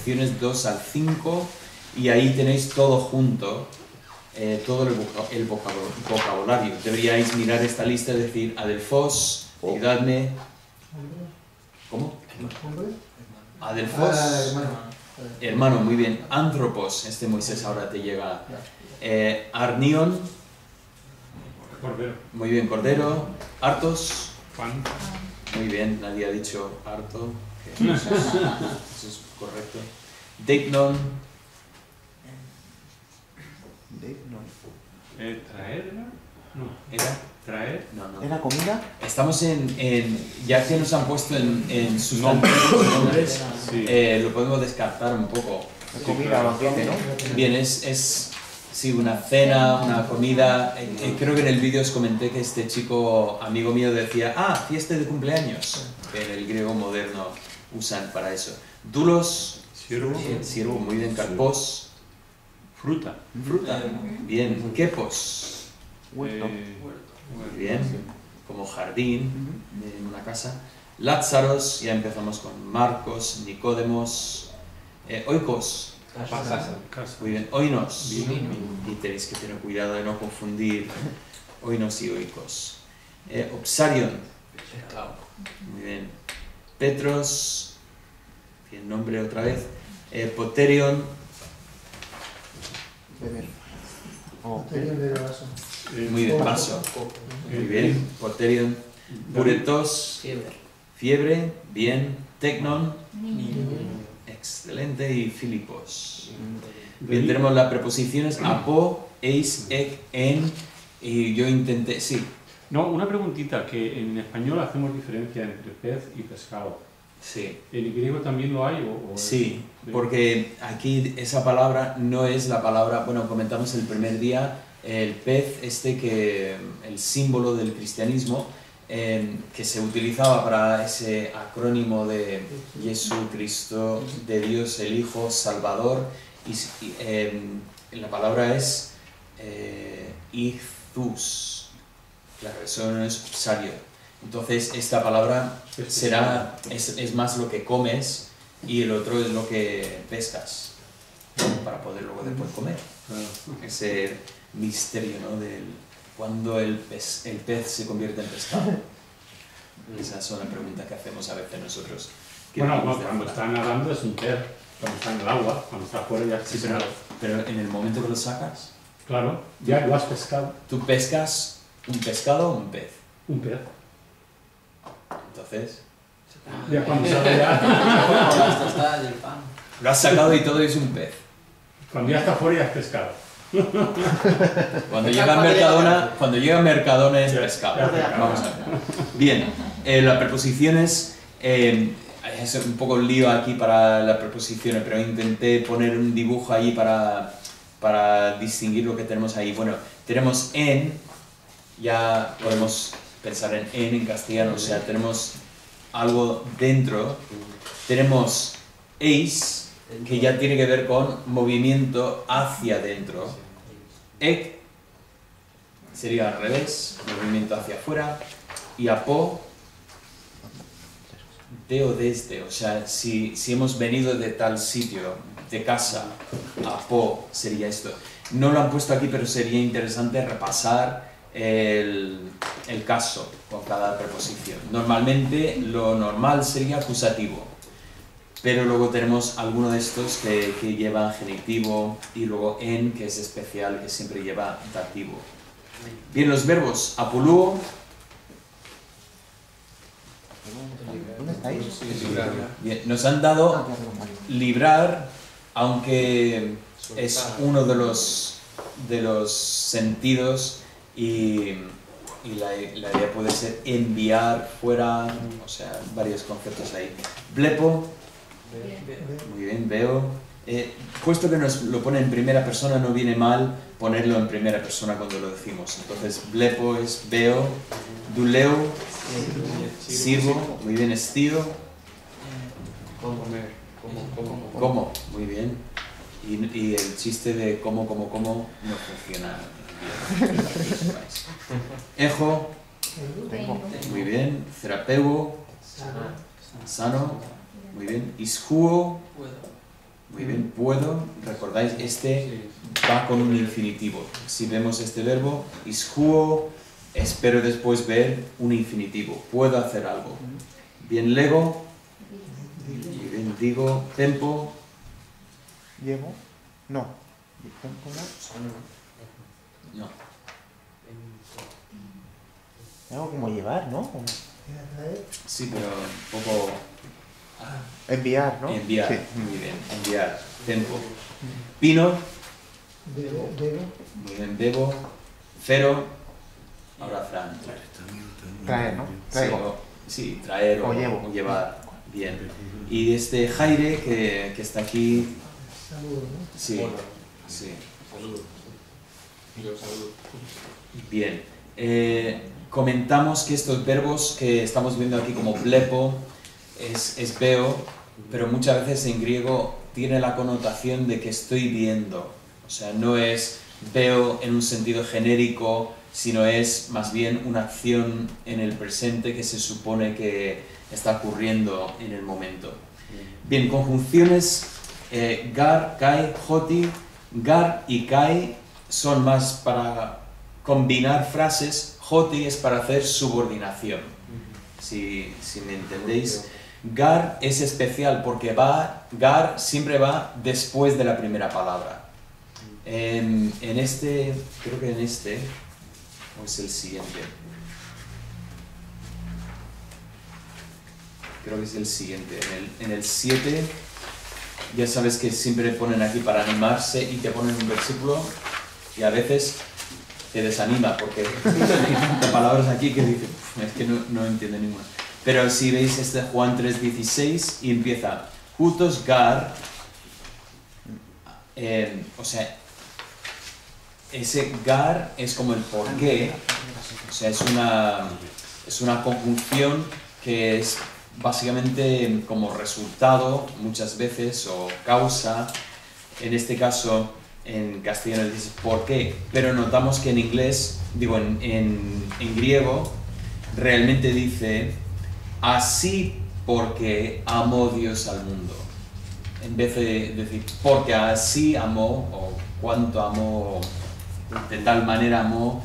preposiciones 2 al 5 y ahí tenéis todo junto, todo el vocabulario. Deberíais mirar esta lista y decir, adelphos, ayudadme. ¿Cómo? Adelphos, hermano, muy bien. Anthropos, Moisés ahora te llega. Arnion, Cordero. muy bien, cordero. Artos, Juan. muy bien, nadie ha dicho harto. Eso es correcto. Deignon, ¿Traer? No. ¿era? ¿Traer? No. ¿Era comida? Estamos ya que nos han puesto en sustantivos nombres, Sí. lo podemos descartar un poco. Comida, banquete, ¿no? Bien, sí, una cena, una comida. Creo que en el vídeo os comenté que este chico, amigo mío, decía, fiesta de cumpleaños, que en el griego moderno usan para eso. Dulos, siervo, muy bien. Carpos, Fruta. fruta, bien. Quepos, Huerto. muy bien, como jardín en una casa. Lázaros, ya empezamos con Marcos, Nicodemos. Oikos, Casa. muy bien. Oinos, Vino. y tenéis que tener cuidado de no confundir oinos y oikos. Opsarion, muy bien. Petros, bien, nombre otra vez. Poterion, Beber. muy bien. Vaso, muy bien. Poterion. Puretos, fiebre, bien. Tecnon, excelente. Y Filipos. Bien, tenemos las preposiciones apo, eis, ek, en, y yo intenté, sí. No, una preguntita, que en español hacemos diferencia entre pez y pescado. Sí, ¿En griego también lo hay? sí, porque aquí esa palabra no es la palabra, bueno, comentamos el primer día, el pez, que el símbolo del cristianismo, que se utilizaba para ese acrónimo de Jesucristo, de Dios el Hijo Salvador, y la palabra es ichthus, claro, eso no es opsario. Entonces esta palabra es más lo que comes y el otro es lo que pescas, para poder luego después comer. Ese misterio, ¿no? ¿Cuándo el pez se convierte en pescado? Esas son las preguntas que hacemos a veces nosotros. Bueno, cuando está nadando es un pez, cuando está en el agua, cuando está afuera ya es Sí, pescado. pero en el momento que lo sacas, Claro, ya lo has pescado. ¿tú pescas un pescado o un pez? Un pez. Entonces, Ya cuando sale ya, Las tostadas y el pan. lo has sacado y todo es un pez. cuando ya está afuera ya es pescado. Cuando llega a Mercadona es pescado. Ya pescado. Vamos a ver. Bien, las preposiciones, es un poco el lío aquí para las preposiciones, pero intenté poner un dibujo ahí para distinguir lo que tenemos ahí. Bueno, tenemos en, ya podemos pensar en castellano, o sea, tenemos algo dentro. Tenemos eis, que ya tiene que ver con movimiento hacia adentro. Ek sería al revés, movimiento hacia afuera. Y apo, de o desde, o sea, si hemos venido de tal sitio, de casa, apo sería esto. No lo han puesto aquí, pero sería interesante repasar el caso con cada preposición. Normalmente lo normal sería acusativo, pero luego tenemos alguno de estos que llevan genitivo y luego en, que es especial, que siempre lleva dativo. Bien, los verbos apoluo. ¿Dónde estáis? Bien, nos han dado librar, aunque es uno de los sentidos y la idea puede ser enviar fuera, o sea, varios conceptos ahí. Blepo, muy bien, veo. Puesto que nos lo pone en primera persona, no viene mal ponerlo en primera persona cuando lo decimos. Entonces, blepo es veo, duleo, sirvo, muy bien, estiro. ¿Cómo? Muy bien. Y el chiste de cómo no funciona bien. Ejo, muy bien. Terapeuo, sano, muy bien. Isjuo, Muy bien, puedo, recordáis, este va con un infinitivo. Si vemos este verbo, ishuo, espero después ver un infinitivo. Puedo hacer algo. Bien, lego, y bien, digo, tempo. ¿Llevo? No. ¿Cómo? No. Algo como llevar, ¿no? Como Sí, pero un poco enviar, ¿no? enviar. Sí. Muy bien, enviar, tempo. Pino, Debo. muy bien, bebo. Cero, ahora Fran. Traer, ¿no? Sí, Traigo. sí, traer O llevo. o llevar. Bien. Y este Jaire que está aquí. Saludo, ¿no? Sí, sí. Bien. Comentamos que estos verbos que estamos viendo aquí como blepo es veo, pero muchas veces en griego tiene la connotación de que estoy viendo. O sea, no es veo en un sentido genérico, sino es más bien una acción en el presente que se supone que está ocurriendo en el momento. Bien, conjunciones gar, kai, hoti. Gar y kai son más para combinar frases, hoti es para hacer subordinación. Si me entendéis. Gar es especial porque gar siempre va después de la primera palabra. En este, creo que en este, o es el siguiente. Creo que es el siguiente. En el 7, ya sabes que siempre ponen aquí para animarse y te ponen un versículo y a veces te desanima porque hay palabras aquí que dices, es que no entiendo ninguna. Pero si veis este Juan 3:16 y empieza, Hutos gar, o sea, ese gar es como el porqué, o sea, es una conjunción que es básicamente como resultado muchas veces o causa, en este caso en castellano dice por qué, pero notamos que en inglés, digo en griego, realmente dice así porque amó Dios al mundo, en vez de decir porque así amó o cuánto amó, de tal manera amó,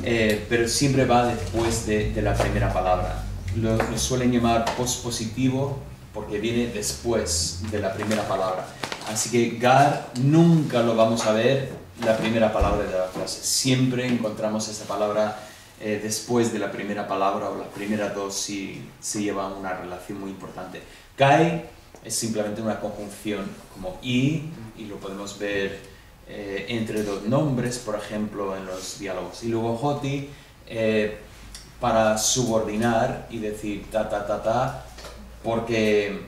pero siempre va después de la primera palabra. Lo suelen llamar pospositivo porque viene después de la primera palabra. Así que gar nunca lo vamos a ver la primera palabra de la frase. Siempre encontramos esa palabra después de la primera palabra o las primeras dos si se llevan una relación muy importante. Kai es simplemente una conjunción como y lo podemos ver entre dos nombres, por ejemplo, en los diálogos. Y luego hoti para subordinar y decir ta, porque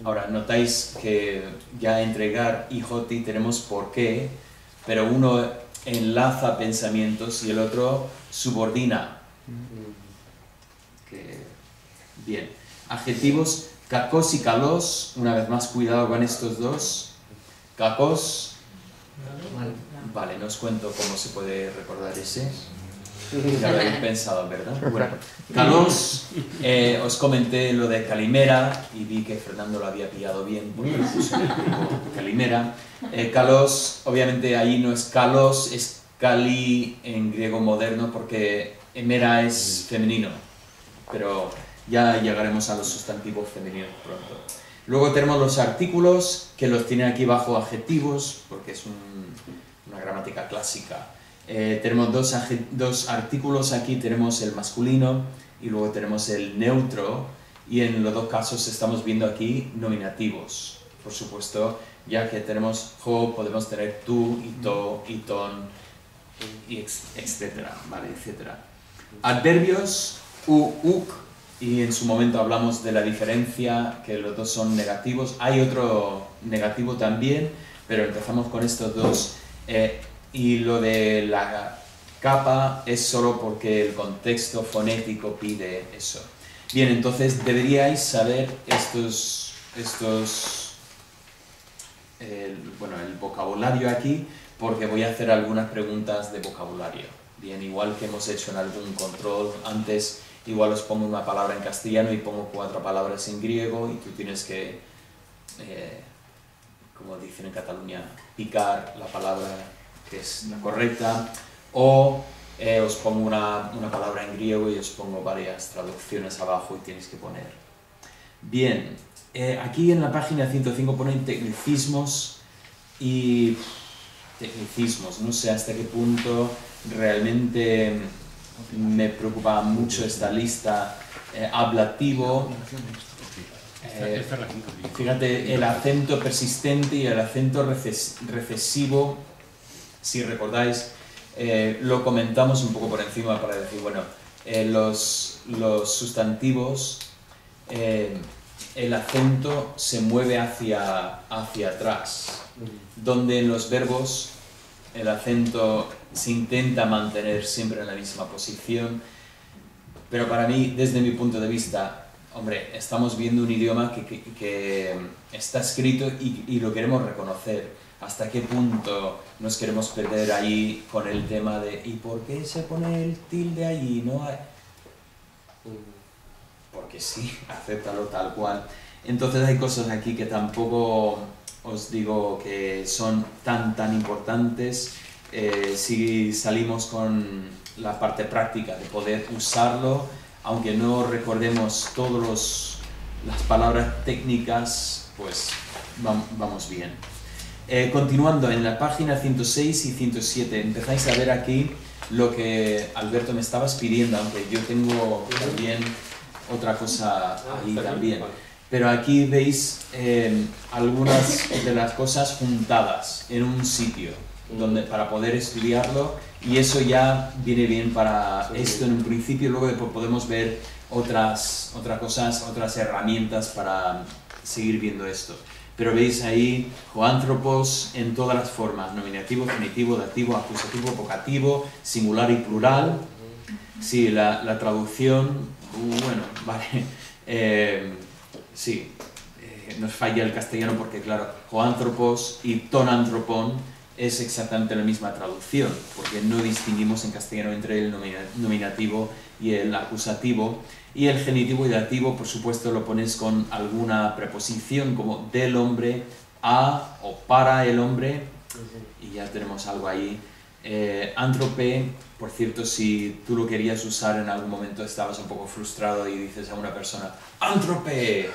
ahora notáis que ya entre gar y hoti tenemos por qué, pero uno enlaza pensamientos y el otro subordina. Bien, adjetivos kakos y kalos, una vez más cuidado con estos dos. Kakos, vale, no os cuento cómo se puede recordar ese. Ya lo habéis pensado, ¿verdad? Bueno, kalos, os comenté lo de calimera y vi que Fernando lo había pillado bien porque puso calimera. Kalos, obviamente ahí no es kalos, es kali en griego moderno porque emera es femenino, pero ya llegaremos a los sustantivos femeninos pronto. Luego tenemos los artículos, que los tiene aquí bajo adjetivos, porque es una gramática clásica. Tenemos dos artículos aquí, tenemos el masculino y luego tenemos el neutro, y en los dos casos estamos viendo aquí nominativos. Por supuesto, ya que tenemos jo, podemos tener tú, y to, y ton, y etcétera, ¿vale? Etcétera. Adverbios, uk, y en su momento hablamos de la diferencia, que los dos son negativos. Hay otro negativo también, pero empezamos con estos dos. Y lo de la capa es solo porque el contexto fonético pide eso. Bien, entonces deberíais saber el vocabulario aquí, porque voy a hacer algunas preguntas de vocabulario. Bien, igual que hemos hecho en algún control antes, igual os pongo una palabra en castellano y pongo 4 palabras en griego y tú tienes que, como dicen en Cataluña, picar la palabra que es la correcta, o os pongo una palabra en griego y os pongo varias traducciones abajo y tenéis que poner. Bien, aquí en la página 105 ponen tecnicismos y tecnicismos, no sé hasta qué punto realmente me preocupa mucho esta lista. Ablativo, fíjate, el acento persistente y el acento recesivo, si recordáis, lo comentamos un poco por encima para decir, bueno, los sustantivos, el acento se mueve hacia atrás, donde en los verbos el acento se intenta mantener siempre en la misma posición, pero para mí, desde mi punto de vista, hombre, estamos viendo un idioma que está escrito y lo queremos reconocer. ¿Hasta qué punto nos queremos perder ahí con el tema de ¿y por qué se pone el tilde ahí? ¿No? Porque sí, acéptalo tal cual. Entonces hay cosas aquí que tampoco os digo que son tan importantes. Si salimos con la parte práctica de poder usarlo, aunque no recordemos todas las palabras técnicas, pues vamos bien. Continuando en la página 106 y 107, empezáis a ver aquí lo que Alberto me estabas pidiendo, aunque yo tengo también otra cosa ahí también. Pero aquí veis algunas de las cosas juntadas en un sitio para poder estudiarlo, y eso ya viene bien para esto en un principio. Luego después podemos ver otras cosas, otras herramientas para seguir viendo esto. Pero veis ahí zoánthropos en todas las formas: nominativo, genitivo, dativo, acusativo, vocativo, singular y plural. Sí, la traducción, bueno, vale, sí, nos falla el castellano porque, claro, zoánthropos y tonanthropon es exactamente la misma traducción, porque no distinguimos en castellano entre el nominativo y el acusativo. Y el genitivo y dativo, por supuesto, lo pones con alguna preposición como del hombre, a o para el hombre, y ya tenemos algo ahí. Antrope, por cierto, si tú lo querías usar en algún momento, estabas un poco frustrado y dices a una persona ¡antrope!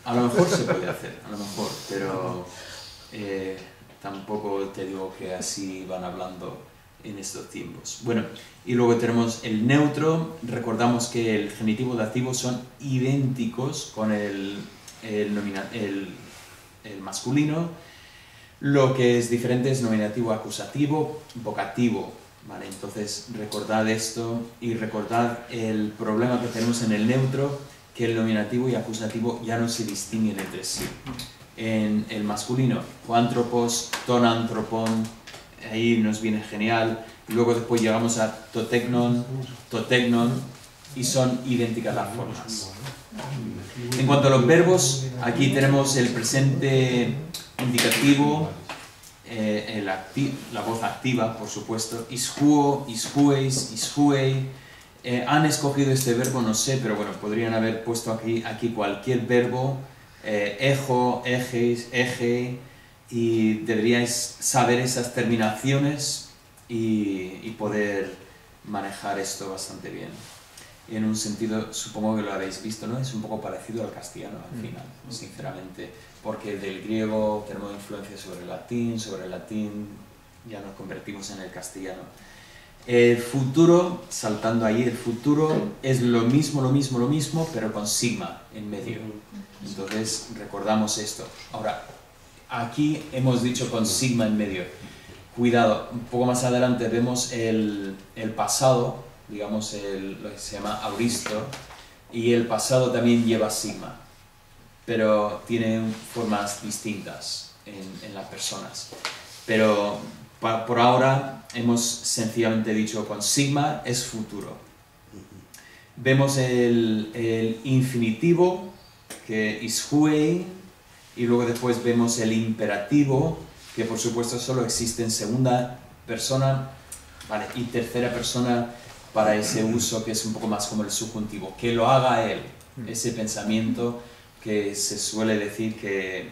A lo mejor se puede hacer, a lo mejor, pero tampoco te digo que así van hablando en estos tiempos. Bueno, y luego tenemos el neutro. Recordamos que el genitivo y dativo son idénticos con el masculino. Lo que es diferente es nominativo, acusativo, vocativo, ¿vale? Entonces recordad esto y recordad el problema que tenemos en el neutro, que el nominativo y acusativo ya no se distinguen entre sí. En el masculino, zoánthropos, tonanthropon, ahí nos viene genial. Luego después llegamos a toteknon, toteknon, y son idénticas las formas. En cuanto a los verbos, aquí tenemos el presente indicativo, la voz activa, por supuesto, ishuo, ishueis, ishuei. Han escogido este verbo, no sé, pero bueno, podrían haber puesto aquí cualquier verbo, ejo, ejes, eje, y deberíais saber esas terminaciones y poder manejar esto bastante bien. Y en un sentido, supongo que lo habéis visto, ¿no? Es un poco parecido al castellano al final, sinceramente, porque del griego tenemos influencia sobre el latín ya nos convertimos en el castellano. El futuro, saltando ahí, el futuro es lo mismo, pero con sigma en medio. Entonces recordamos esto. Ahora, aquí hemos dicho con sigma en medio. Cuidado, un poco más adelante vemos el pasado, digamos lo que se llama auristo, y el pasado también lleva sigma, pero tiene formas distintas en las personas. Pero por ahora hemos sencillamente dicho con sigma es futuro. Vemos el infinitivo, que es huei, y luego después vemos el imperativo, que por supuesto solo existe en segunda persona, ¿vale? Y tercera persona para ese uso que es un poco más como el subjuntivo, que lo haga él, ese pensamiento que se suele decir que,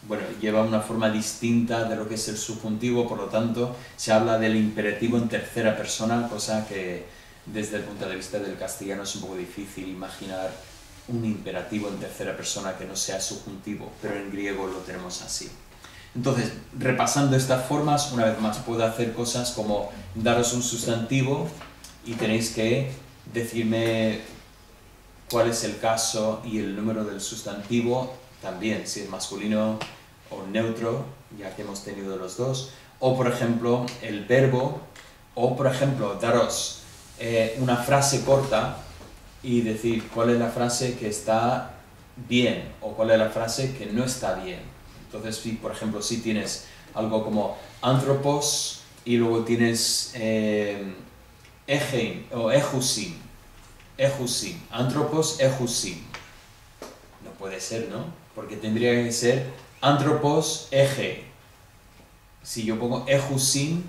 bueno, lleva una forma distinta de lo que es el subjuntivo, por lo tanto se habla del imperativo en tercera persona, cosa que desde el punto de vista del castellano es un poco difícil imaginar un imperativo en tercera persona que no sea subjuntivo, pero en griego lo tenemos así. Entonces, repasando estas formas, una vez más puedo hacer cosas como daros un sustantivo y tenéis que decirme cuál es el caso y el número del sustantivo, también si es masculino o neutro, ya que hemos tenido los dos, o por ejemplo el verbo, o por ejemplo daros una frase corta y decir cuál es la frase que está bien o cuál es la frase que no está bien. Entonces, si, por ejemplo, si tienes algo como anthropos y luego tienes egein o ejusim, anthropos, ejusim. No puede ser, ¿no? Porque tendría que ser anthropos, ege. Si yo pongo ejusim,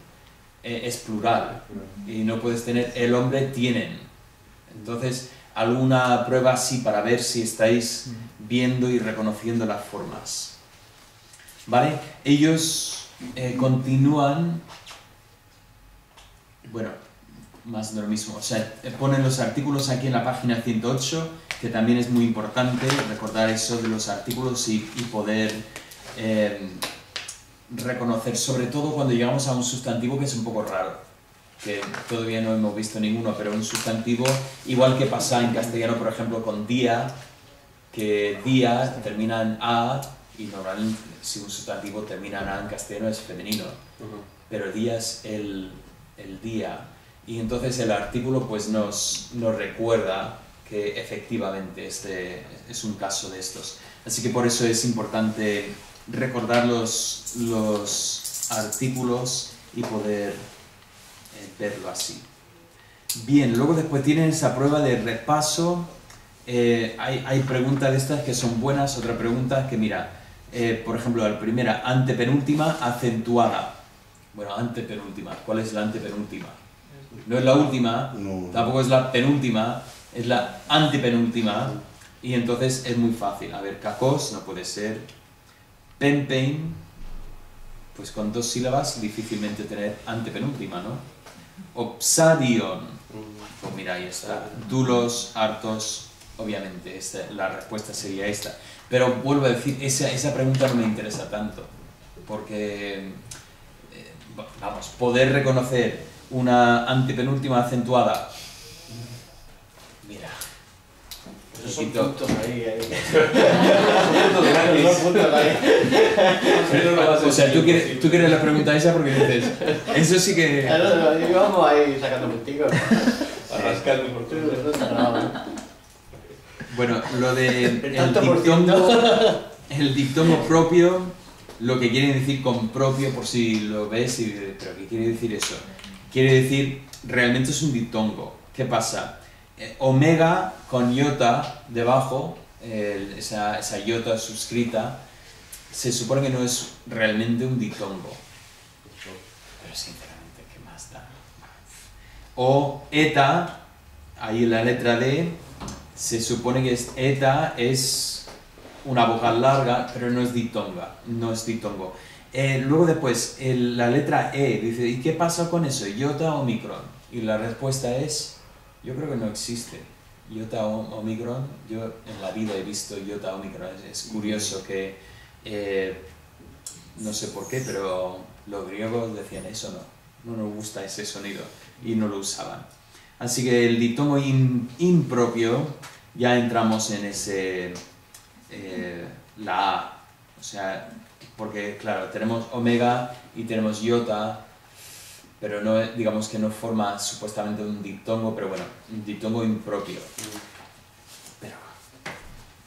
es plural. Y no puedes tener el hombre, tienen. Entonces, alguna prueba así para ver si estáis viendo y reconociendo las formas. ¿Vale? Ellos continúan, bueno, más de lo mismo, o sea, ponen los artículos aquí en la página 108, que también es muy importante recordar eso de los artículos y poder reconocer, sobre todo cuando llegamos a un sustantivo que es un poco raro, que todavía no hemos visto ninguno, pero un sustantivo, igual que pasa en castellano, por ejemplo, con día, que día termina en a, y normalmente si un sustantivo termina en a en castellano es femenino, pero día es el día, y entonces el artículo pues nos recuerda que efectivamente este es un caso de estos. Así que por eso es importante recordar los artículos y poder verlo así. Bien, luego después tienen esa prueba de repaso. Hay preguntas de estas que son buenas, otra pregunta que mira, por ejemplo, la primera, antepenúltima acentuada. Bueno, antepenúltima, ¿cuál es la antepenúltima? No es la última, tampoco es la penúltima, es la antepenúltima, y entonces es muy fácil. A ver, kakos no puede ser, penpein, pues con dos sílabas difícilmente tener antepenúltima, ¿no? Opsadion, pues mira, ahí está, dulos, hartos, obviamente la respuesta sería esta. Pero vuelvo a decir, esa pregunta no me interesa tanto, porque, vamos, poder reconocer una antepenúltima acentuada, mira, Esos son puntos ahí. o sea, tú quieres la pregunta esa porque dices, eso sí que... Vamos ahí sacando punticos. Rascando por todo. Bueno, lo de el diptongo propio, lo que quiere decir con propio, por si lo ves, pero ¿qué quiere decir eso? Quiere decir, realmente es un diptongo. ¿Qué pasa? Omega con iota debajo, esa iota suscrita, se supone que no es realmente un diptongo. Pero sinceramente, ¿qué más da? O eta, ahí en la letra D, se supone que eta es una vocal larga, pero no es diptonga, no es diptongo. Luego después, la letra E, dice, ¿y qué pasa con eso? ¿Iota o omicron? Y la respuesta es, yo creo que no existe. Iota o omicron, yo en la vida he visto iota o omicron. Es curioso que, no sé por qué, pero los griegos decían eso, no nos gusta ese sonido, y no lo usaban. Así que el diptongo impropio, ya entramos en ese, la A, o sea, porque claro, tenemos omega y tenemos iota, pero no, digamos que no forma supuestamente un diptongo, pero bueno, un diptongo impropio. Pero,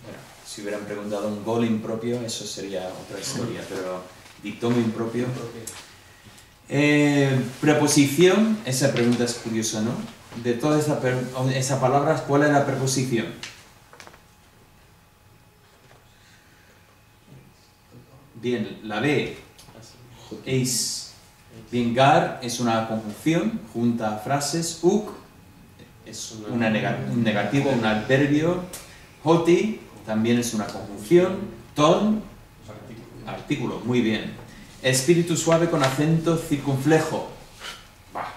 bueno, si hubieran preguntado un gol impropio, eso sería otra historia, pero diptongo impropio. Preposición, esa pregunta es curiosa, ¿no? De todas esas palabras, ¿cuál es la preposición? Bien, la B, eis. Bien, gar es una conjunción, junta frases, uk es un negativo, un adverbio, hoti también es una conjunción, ton Artículo, muy bien. Espíritu suave con acento circunflejo. Bah,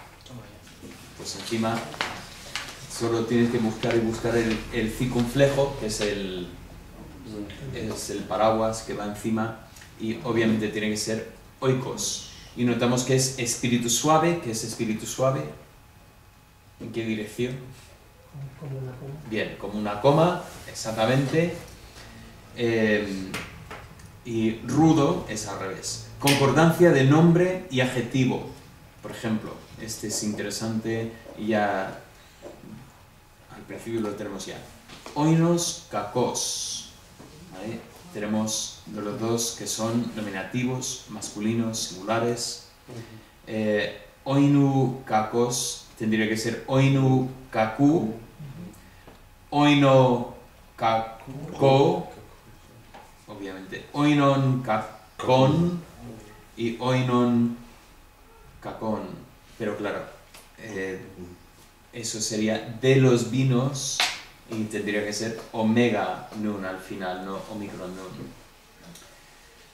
pues encima solo tienes que buscar el circunflejo, que es el paraguas que va encima, y obviamente tiene que ser oikos. Y notamos que es espíritu suave, que es espíritu suave. ¿En qué dirección? Como una coma. Bien, como una coma, exactamente. Y rudo es al revés. Concordancia de nombre y adjetivo. Por ejemplo, este es interesante y ya al principio lo tenemos ya. Oinos kakos. ¿Vale? Tenemos de los dos que son nominativos, masculinos, singulares. Oinu kakos tendría que ser oinu kaku, oino kako, obviamente, oinon kakon y oinon kakon. Pero claro, eso sería de los vinos y tendría que ser omega nun al final, no omicron nun.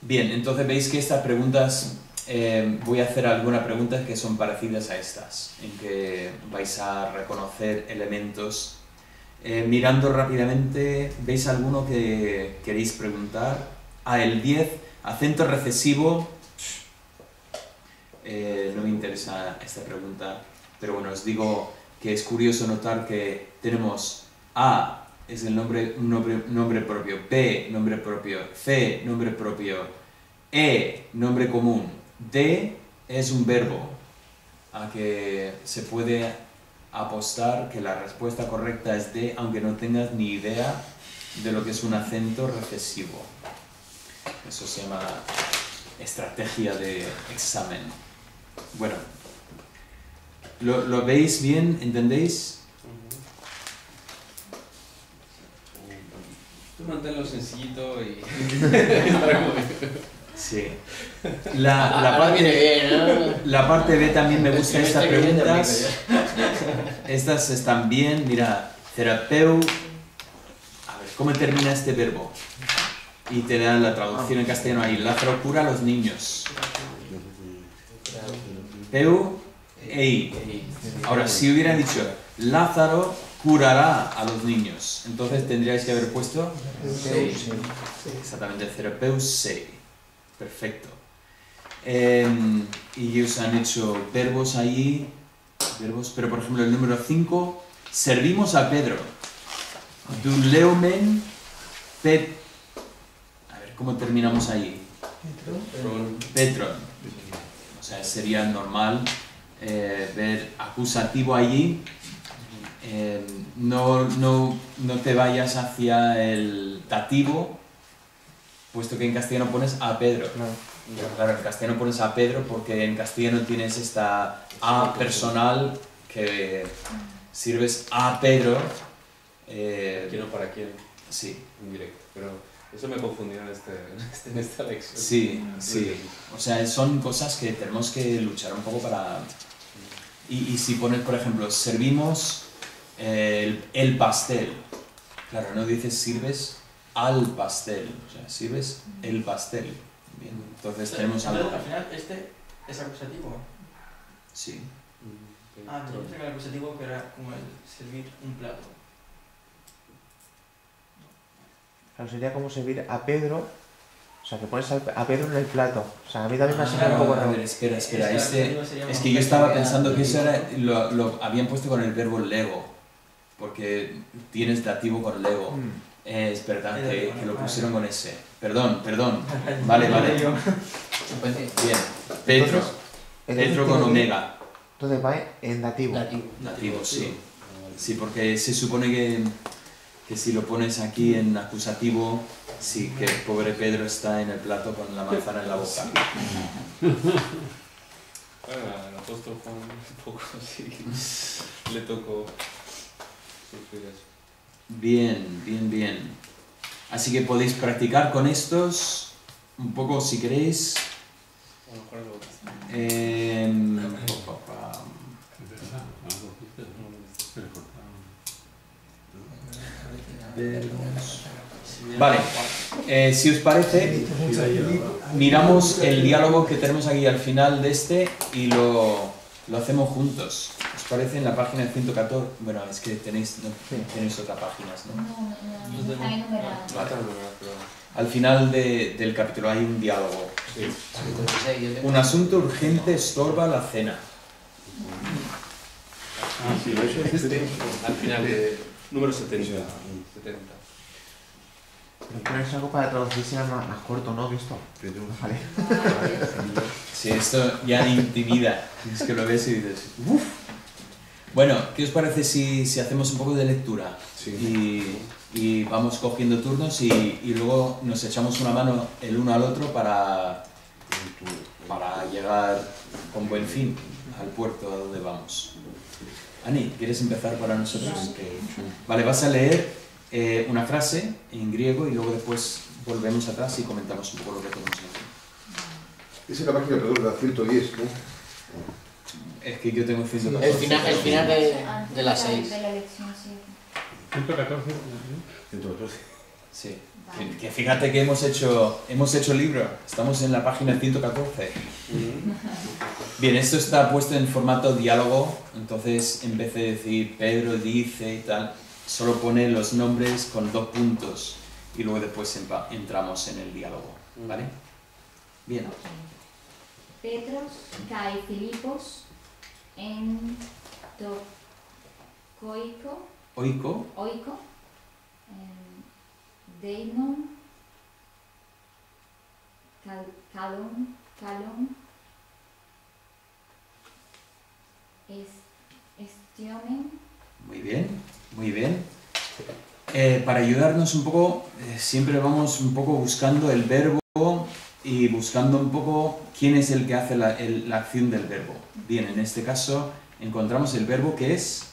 Bien, entonces veis que estas preguntas, voy a hacer algunas preguntas que son parecidas a estas, en que vais a reconocer elementos. Mirando rápidamente, ¿veis alguno que queréis preguntar? El 10, acento recesivo. No me interesa esta pregunta, pero bueno, os digo que es curioso notar que tenemos A, es el nombre propio, B, nombre propio, C, nombre propio, E, nombre común, D es un verbo, a que se puede apostar que la respuesta correcta es D, aunque no tengas ni idea de lo que es un acento recesivo. Eso se llama estrategia de examen. Bueno, ¿lo veis bien? ¿Entendéis? Tú manténlo sencillito y... Sí. La parte B también me gusta estas preguntas. Estas están bien. Mira, terapeu. A ver, ¿cómo termina este verbo? Y te dan la traducción en castellano ahí. Lázaro cura a los niños. Peu, ei. Ahora, si hubiera dicho Lázaro curará a los niños, entonces tendríais que haber puesto exactamente terapeu sei. Perfecto. Y ellos han hecho verbos ahí, pero por ejemplo el número 5, servimos a Pedro. Duleumen pet. A ver, ¿cómo terminamos ahí? Petron. O sea, sería normal ver acusativo allí. No te vayas hacia el dativo, puesto que en castellano pones a Pedro. Claro, en castellano pones a Pedro porque en castellano tienes esta A personal que sirves a Pedro. ¿Quién o para quién? Sí. Indirecto, pero eso me confundió en esta lección. Sí, sí. O sea, son cosas que tenemos que luchar un poco para... Y si pones, por ejemplo, servimos el pastel. Claro, no dices sirves al pastel, o sea, sirves el pastel. Bien, entonces tenemos algo. Al final, este es acusativo. Sí. Ah, yo pensé que el acusativo que era como el servir un plato. Claro, sería como servir a Pedro, o sea, que pones a Pedro en el plato. O sea, a mí también me ha sido un poco A raro. ver, espera. Es que yo estaba pensando que eso era, lo habían puesto con el verbo lego, porque tienes dativo con lego. Es verdad que lo pusieron con ese. Perdón. Vale. Bien. Petro con omega. Entonces va en dativo. Dativo, sí. Sí, porque se supone que si lo pones aquí en acusativo, sí, que el pobre Pedro está en el plato con la manzana en la boca. Bueno, el apóstol Juan un poco sí le tocó sufrir eso. Bien. Así que podéis practicar con estos un poco si queréis. Vale, si os parece, miramos el diálogo que tenemos aquí al final de este y lo hacemos juntos. ¿Os parece? En la página 114. Bueno, es que tenéis otras páginas, ¿no? No está enumerado. Vale. Al final del capítulo hay un diálogo. Sí. Un asunto urgente estorba la cena. Ah, sí, eso es este. Al final de número 70. 70. Pero creo que es algo para traducirse más corto, ¿no? Que esto. Vale. Sí, esto ya intimida. Es que lo ves y dices, uff. Bueno, ¿qué os parece si hacemos un poco de lectura? Sí. Y vamos cogiendo turnos y luego nos echamos una mano el uno al otro para llegar con buen fin al puerto a donde vamos. Ani, ¿quieres empezar para nosotros? Vale, vas a leer una frase en griego y luego después volvemos atrás y comentamos un poco lo que tenemos aquí. Esa es la página, perdón, la 110, ¿no? Es que yo tengo 114. El final de la 6. De la lección 7. 114. 114. Sí. Vale. Que fíjate que hemos hecho libro. Estamos en la página 114. Bien, esto está puesto en formato diálogo, entonces en vez de decir Pedro dice y tal, solo pone los nombres con 2 puntos y luego después entramos en el diálogo, ¿vale? Bien. Petros kai Filipos en Oiko, oiko Deimon kalon estionen. muy bien, muy bien. Para ayudarnos un poco, siempre vamos un poco buscando el verbo y buscando un poco quién es el que hace la acción del verbo. Bien, en este caso encontramos el verbo que es...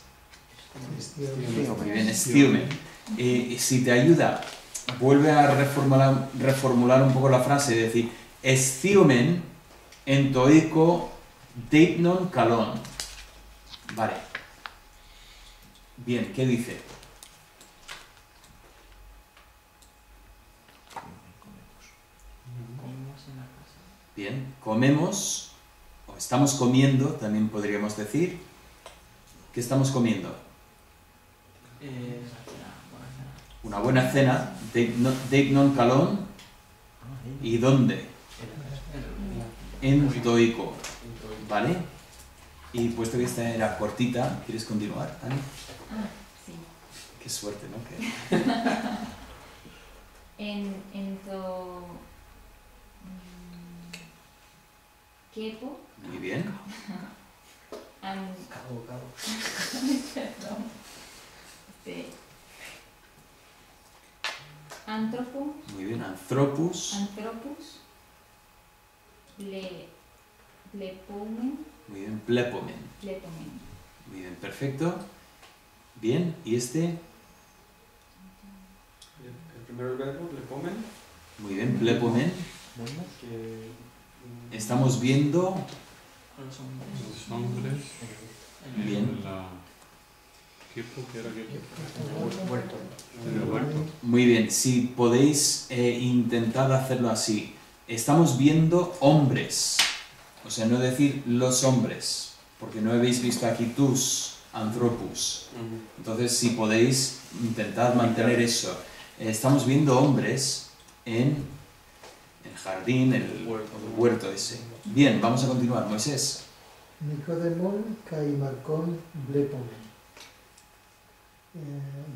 Muy bien, stiumen. Si te ayuda, vuelve a reformular un poco la frase, es decir, stiumen en toiko deipnon kalon. Vale. Bien, ¿qué dice? Bien, comemos, o estamos comiendo, también podríamos decir. ¿Qué estamos comiendo? Una buena cena, deipnon kalon. ¿Y dónde? En toiko. ¿Vale? Y puesto que esta era cortita, ¿quieres continuar, Ani? Sí. Qué suerte, ¿no? Kepo. Muy bien. Perdón. Anthropo. Muy bien. Anthropus. Blepomen. Muy bien. Plepomen. Muy bien, perfecto. Bien, ¿y este? El primer verbo, lepomen. Muy bien, plepomen. Que, Estamos viendo... Los hombres. Bien. ¿Qué era qué? Muerto. En el huerto. Muy bien, si podéis intentar hacerlo así. Estamos viendo hombres. O sea, no decir los hombres, porque no habéis visto aquí tus, anthropus. Entonces, si podéis, intentad mantener eso. Estamos viendo hombres en el jardín, el huerto ese. Bien, vamos a continuar. Moisés. Nicodemon kai Marcon blepomen.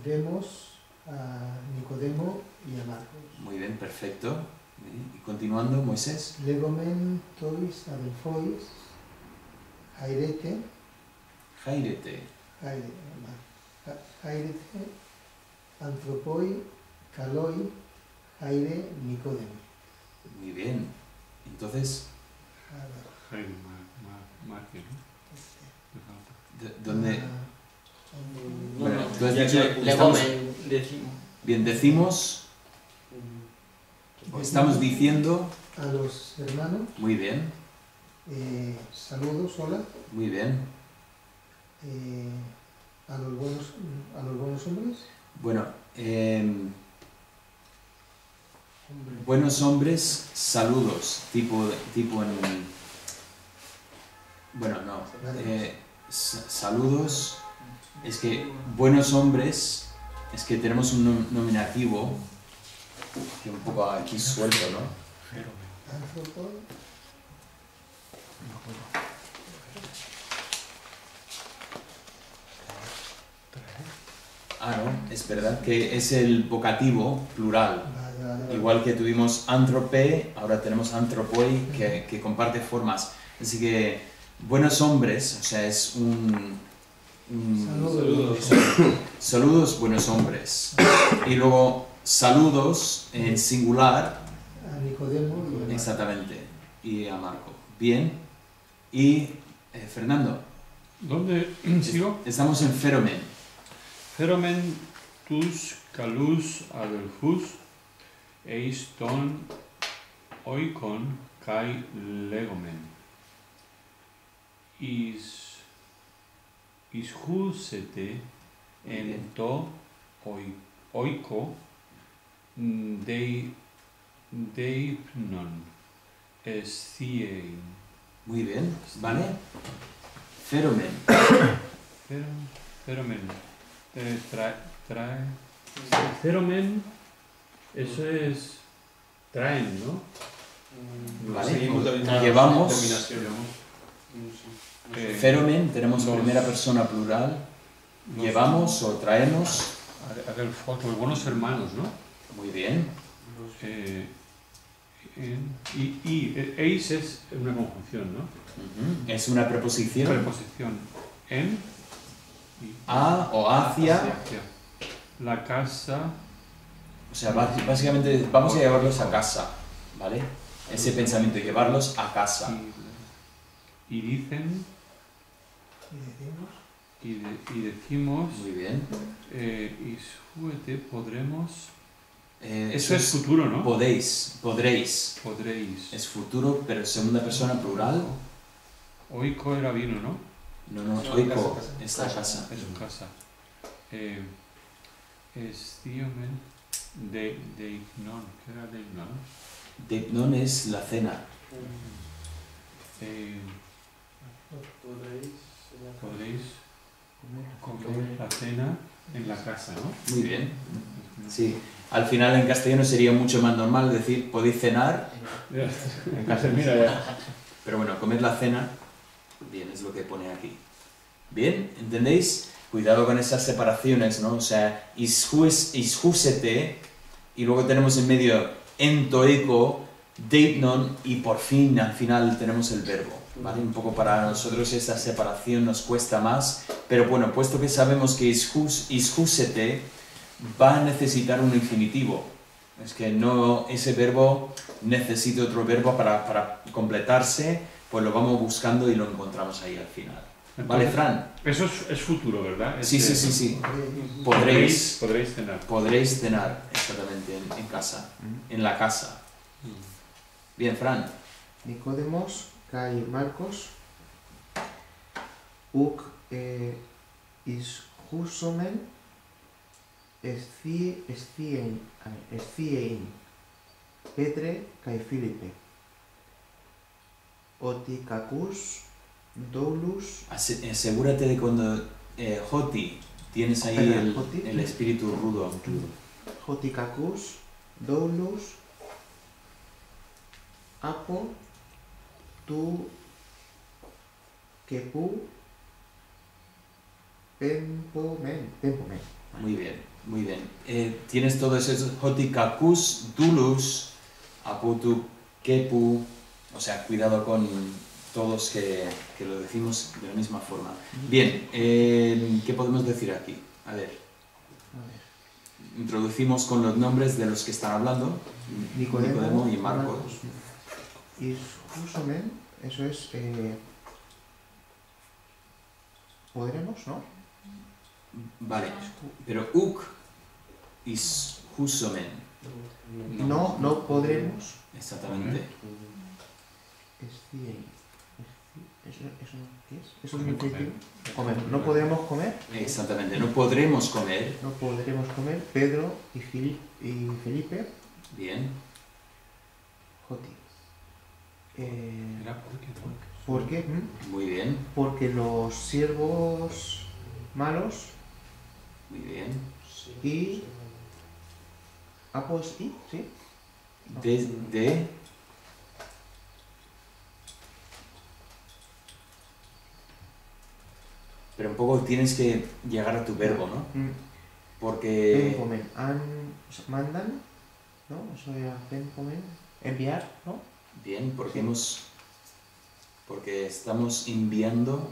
Vemos a Nicodemo y a Marcos. Muy bien, perfecto. Y continuando, Moisés. Legomen tois adelphois, hairete, Jairete. hairete, anthropoi, kaloi, haire, Nicodemo. Muy bien. Entonces, Jaime Márquez, ¿no? ¿dónde? No, Bueno, no, tú has ya dicho, que estamos- decimos. Bien, decimos, o estamos diciendo, A los hermanos, muy bien, saludos, hola, muy bien. a los buenos hombres, Bueno, Buenos hombres, saludos. Tipo en... Bueno, no. Saludos. Es que buenos hombres, es que tenemos un nominativo que un poco aquí suelto, ¿no? Anthropo, Ah, no, es verdad que es el vocativo plural. vale. Igual que tuvimos antrope, ahora tenemos antropoi, que comparte formas. Así que buenos hombres, o sea, es Saludos. saludos, buenos hombres. Y luego saludos en singular, A Nicodemo y a Marco. exactamente, y a Marco. Bien. Y Fernando, ¿Dónde sigo? estamos en Feromen. Feromen tus kalus adelphus eis ton oikon kai legomen. Ishusete en to oiko deipnon esthiein. Muy bien, ¿vale? Feromen. Feromen. Feromen, eso es traen, ¿no? Vale. Seguimos la misma Llevamos- terminación. Feromen, tenemos primera persona plural. Los- Llevamos o traemos. Adelphos, los buenos hermanos, ¿no? Muy bien. Eis es una conjunción, ¿no? Ujú. Es una preposición. Preposición en y A o hacia. hacia. La casa. O sea, básicamente vamos a llevarlos a casa. ¿Vale? Ese pensamiento, llevarlos a casa. Y dicen Y decimos, y decimos Muy bien. Ishuete podremos. Eso Eso es futuro, ¿no? podéis, podréis. Podréis. Es futuro, pero segunda persona plural. Oiko era vino, ¿no? No, No, oiko, casa. esta casa. Es su casa. Estíomen de ignon. ¿Qué era de ignon? Deipnon es la cena. Podréis comer la cena en la casa, ¿no? Muy bien. Sí. Al final en castellano sería mucho más normal decir podéis cenar. En casa, mira ya. Pero bueno, comer la cena, bien, es lo que pone aquí. Bien, ¿entendéis? Cuidado con esas separaciones, ¿no? O sea, ishusete, y luego tenemos en medio entoeco, deipnon, y por fin, al final, tenemos el verbo, ¿vale? Un poco para nosotros esa separación nos cuesta más, pero bueno, puesto que sabemos que ishusete va a necesitar un infinitivo. Es que no, ese verbo necesita otro verbo para completarse, pues lo vamos buscando y lo encontramos ahí al final. ¿Vale, Fran? Eso es futuro, ¿verdad? Sí, sí, sí, sí. Podréis cenar. Podréis cenar, exactamente, en casa, en la casa. Bien, Fran. Nicodemos kai Marcos uk ishusomen esthiein Petre kai Filipe otikakus doulus Asegúrate de cuando Joti, tienes ahí Espera, Joti. el espíritu rudo. Jotikakus doulus apo tu kepu tempomen. Muy bien, muy bien. Tienes todo eso, Jotikakus, Dulus, Aputu, Kepu, o sea, cuidado con todos que lo decimos de la misma forma. Bien, ¿qué podemos decir aquí? A ver, introducimos con los nombres de los que están hablando, Nicodemo y Marcos. Ishusomen, eso es podremos, ¿no? Vale, pero uk is husomen. No podremos. Exactamente. ¿Eso qué es? ¿Eso es intuitivo? Comer. No podremos comer. Exactamente, no podremos comer. No podremos comer. Pedro y Felipe. Bien. Joti. Era porque no. ¿Por qué? Muy bien, Porque los siervos malos muy bien. y... Ah, pues y, sí. Desde... Pero un poco tienes que llegar a tu verbo, ¿no? Porque... Penpomen, o sea, mandan, ¿no? Eso era penpomen, enviar, ¿no? Bien, porque estamos enviando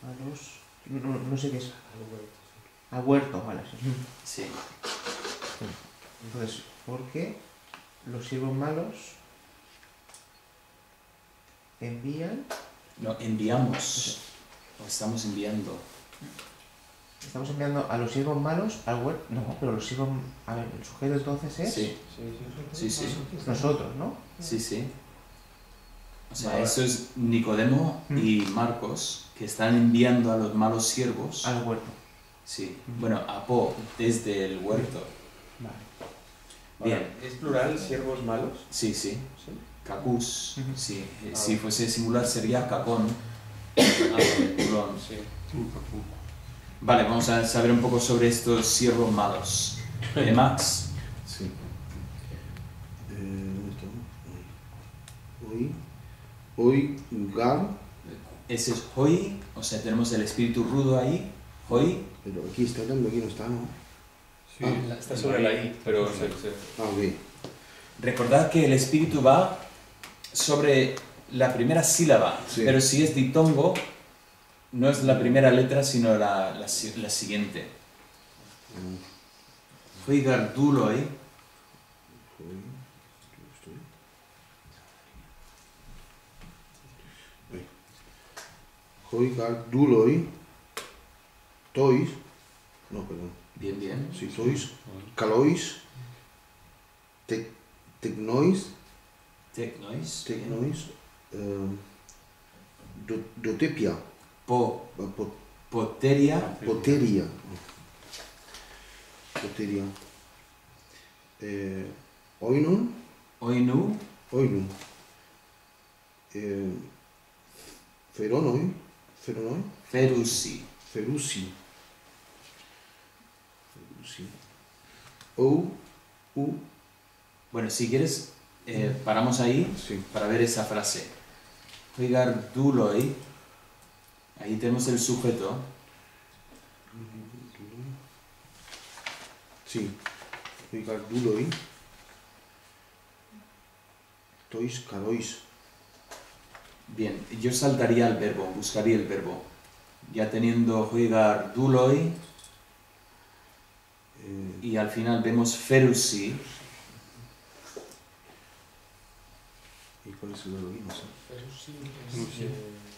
A los... No sé qué es. Al huerto, vale. Sí. Sí, Entonces, ¿por qué los siervos malos envían? no, enviamos. O estamos enviando. Estamos enviando a los siervos malos al huerto. No, pero los siervos... A ver, el sujeto entonces es... Sí, sí, sí. Nosotros, ¿no? Sí, sí. O sea, Vale. eso es Nicodemo y Marcos, que están enviando a los malos siervos. Al huerto. Sí. Bueno, apo, desde el huerto. Vale. Bien. ¿Es plural siervos malos? Sí, sí. Sí. Cacus. Sí. Ah, Si fuese singular sería cacón. Culón. Sí. Vale, vamos a saber un poco sobre estos siervos malos. Max. Sí. ¿Dónde está? Hoy, gar, Ese es hoi, o sea, tenemos el espíritu rudo ahí. Hoi. pero aquí está hablando, aquí no está, ¿no? Sí, Está sobre la I, pero se... Ah, ok. Recordad que el espíritu va sobre la primera sílaba, Sí. pero si es ditongo, no es la primera letra, sino la siguiente. Hoigar duloi. Hoy, gar, duloi, tois, no, perdón. Bien, bien. Sí, tois, calois, tecnois, Tecnois. tecnois, dotepia, Poteria. poteria. Poteria. Oinun, Oinu. oinun. Feronoi, Ferusi. ferusi. Ferusi. O, u, Bueno, si quieres, paramos ahí sí. para ver esa frase. Hoigar duloi. Ahí tenemos el sujeto. Sí. Hoigar duloi. Tois, calois. Bien, yo saltaría al verbo, buscaría el verbo. Ya teniendo hoigar duloi, y al final vemos ferusi. ¿Y cuál es el verbo aquí? No sé.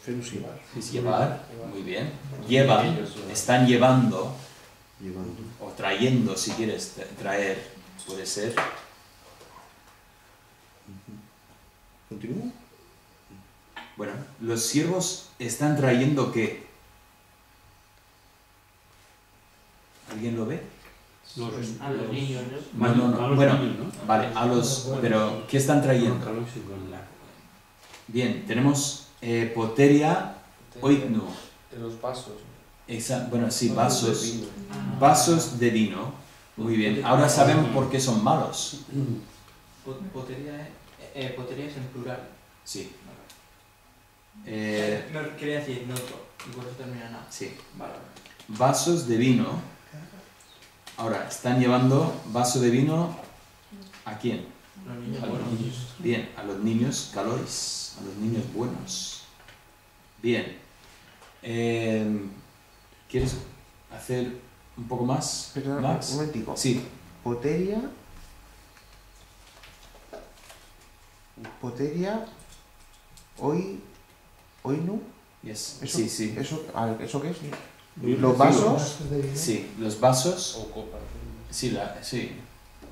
Ferusi. Es llevar, muy bien. Llevan, están llevando, Llevando. o trayendo si quieres, traer, puede ser. ¿Continúo? Bueno, los siervos están trayendo ¿qué? ¿Alguien lo ve? A los niños, ¿no? No. Bueno, vale, a los... Pero, ¿qué están trayendo? Bien, tenemos poteria oignu. De los vasos. Bueno, sí, vasos. De vino. Vasos de vino. Muy bien. Ahora sabemos por qué son malos. Potería es en plural. Sí. No, quería decir neutro, y por eso termina nada. Sí. Vale. Vasos de vino. Ahora, están llevando vaso de vino ¿a quién? Los niños A los buenos. niños. Bien, a los niños calois, a los niños buenos. Bien. ¿Quieres hacer un poco más, Perdón, Max? un momentico. Sí. Poteria, oinu. Yes. Eso, Sí, sí. Eso, a ver, ¿eso qué es? Sí, Los vasos. Sí, los vasos. O copa. Sí,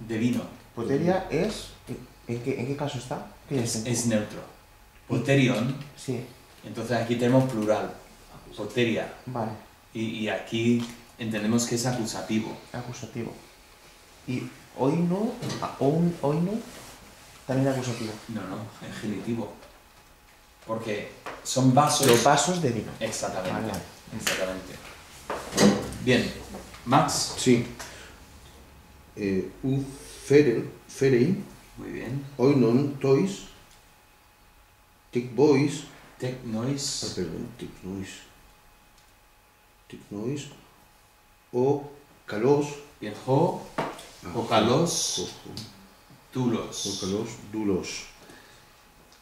de vino. Poteria es... ¿En qué caso está? ¿Qué Es neutro. Poterion. Sí, Entonces aquí tenemos plural. Poteria. vale. Y aquí entendemos que es acusativo. Acusativo. Y Oino, oino, también acusativo. No, en genitivo. Porque son vasos. Los vasos de vino. Exactamente. Vale. Exactamente. Bien, Max. Sí. U ferei, Muy bien. oinon tois, tic bois, Technois. perdón, tic nois, o calos, Bien, jo. Ocalos. Tulos. o calos, dulos,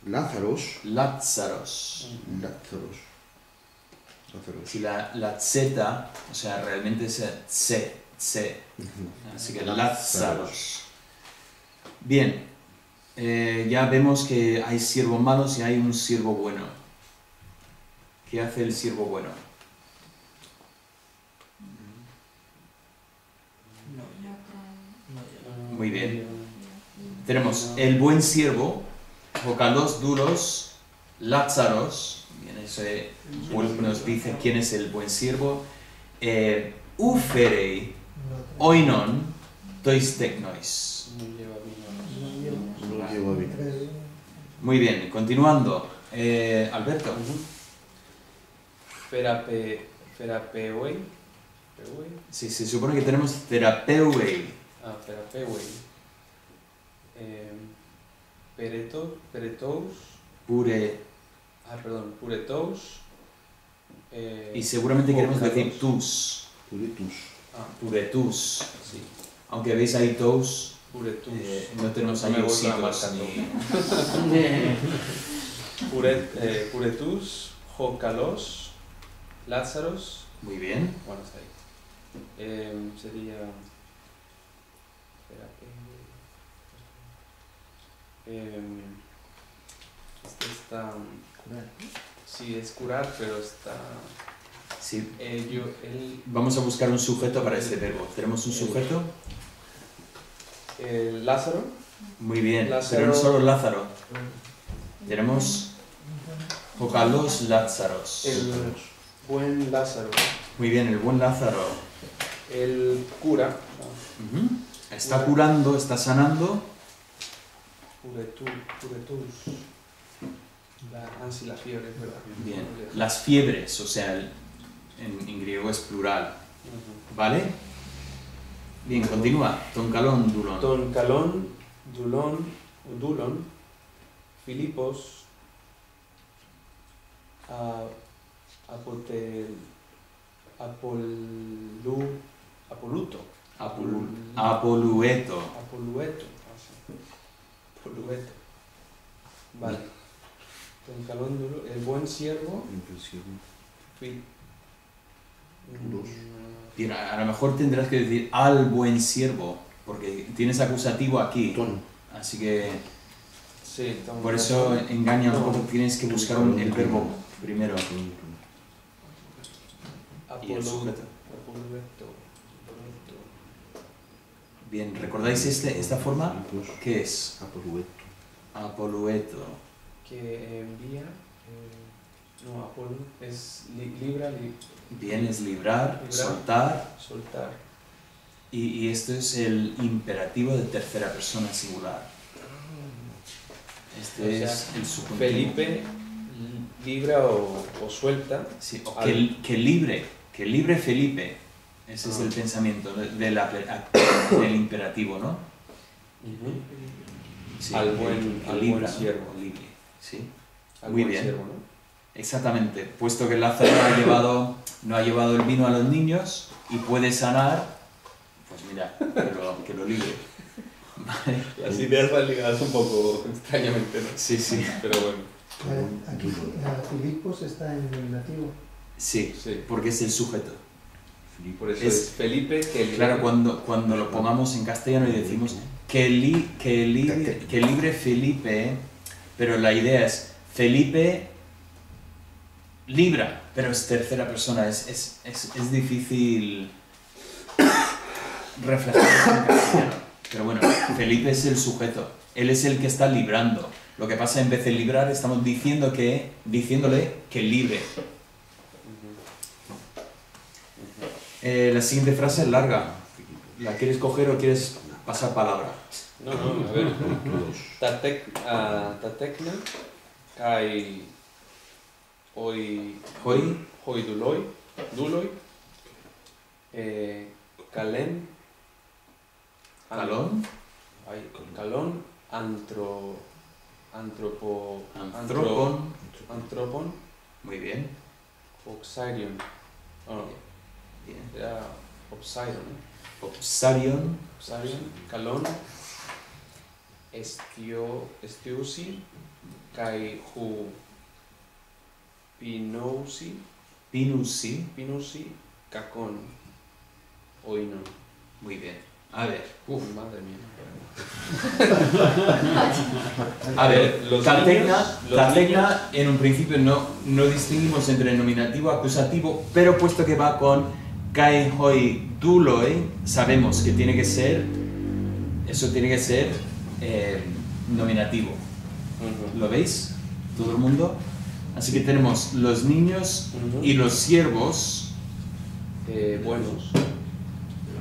lázaros, Lázaros. Si la Z, o sea, realmente es C. Así que Lázaros. Bien. Ya vemos que hay siervos malos y hay un siervo bueno. ¿Qué hace el siervo bueno? Muy bien. Tenemos el buen siervo, Ocalos, Dulos, Lázaros. Bien, eso nos dice quién es el buen siervo. Uferei, oinon, tois technois. No lleva no lleva bien. Muy bien, continuando. Alberto. Ferapeuei. Sí, se supone que tenemos terapeuei. Ferapeuei. Peretous. Puretous. Y seguramente queremos Ocalos. decir tus. Puretus. Puretus. Sí. Aunque veis ahí tos, Puretus. no tenemos No ahí me voy ositos marcando. ni... Puretus, Jocalos, Lázaros. Muy bien. Bueno, está ahí. Sería. Este está. Sí, es curar, pero está. Sí. Él. Vamos a buscar un sujeto para este verbo. ¿Tenemos un sujeto? Lázaro. Muy bien, Lázaro. pero no solo Lázaro. Tenemos Jocalos Lázaros. El buen Lázaro. Muy bien, el buen Lázaro. El cura. Ujú. Está curando, está sanando. Puretus. Sí, la fiebre, es verdad. Bien. Las fiebres, o sea, en griego es plural. ¿Vale? Bien, continúa. Toncalón, Dulón. Toncalón, Dulón, Filipos, Apoluto. Apolueto. Apolueto. Apolueto. Vale. Toncalón, Dulón, el buen siervo. Duros. Bien, a lo mejor tendrás que decir al buen siervo, porque tienes acusativo aquí. Así que Sí, por eso engaña un poco, tienes que buscar el verbo primero. Y el sujeto. Bien, ¿recordáis esta forma? ¿Qué es? Apolueto. Que envía. No, Apolo es libra, Bien, es librar, Librar. soltar. Y esto es el imperativo de tercera persona singular. Este O sea, es el subjuntivo. Felipe libra o suelta. Sí, o que libre Felipe. Ese es el pensamiento del imperativo, ¿no? Sí, Al buen libra, siervo. ¿no? Libre, sí. Al Muy buen bien. siervo, ¿no? Exactamente. Puesto que Lázaro no ha llevado el vino a los niños y puede sanar, pues mira, que lo libre. Vale. Las ideas van ligadas un poco extrañamente, ¿no? Sí, sí. Pero bueno. Aquí Filipos está en nominativo. Sí, Sí. porque es el sujeto. Por eso Es- es Felipe que Claro, cuando lo pongamos en castellano y decimos que libre Felipe, pero la idea es Felipe libra, pero es tercera persona, es difícil reflejar eso en castellano. Pero bueno, Felipe es el sujeto, él es el que está librando. Lo que pasa, en vez de librar, estamos diciéndole que libre. La siguiente frase es larga. ¿La quieres coger o quieres pasar palabra. No, no, a ver. Dulos. Tatekna, kai hoi duloi, kalen, Calón. kalon, antropon, Muy bien. oxirion. Oh, Bien. era obsidion, Obsarion. Obsarion, kalon, estiusi, kai hu pinousi, Pinusi. kakon, oinon. Muy bien. A ver. Uf. Madre mía. A ver, Los Tatekna, niños- en un principio no distinguimos entre nominativo acusativo, pero puesto que va con kai hoi duloi, sabemos que tiene que ser, eso tiene que ser nominativo. ¿Lo veis? ¿Todo el mundo? Así que tenemos los niños y los siervos. Buenos.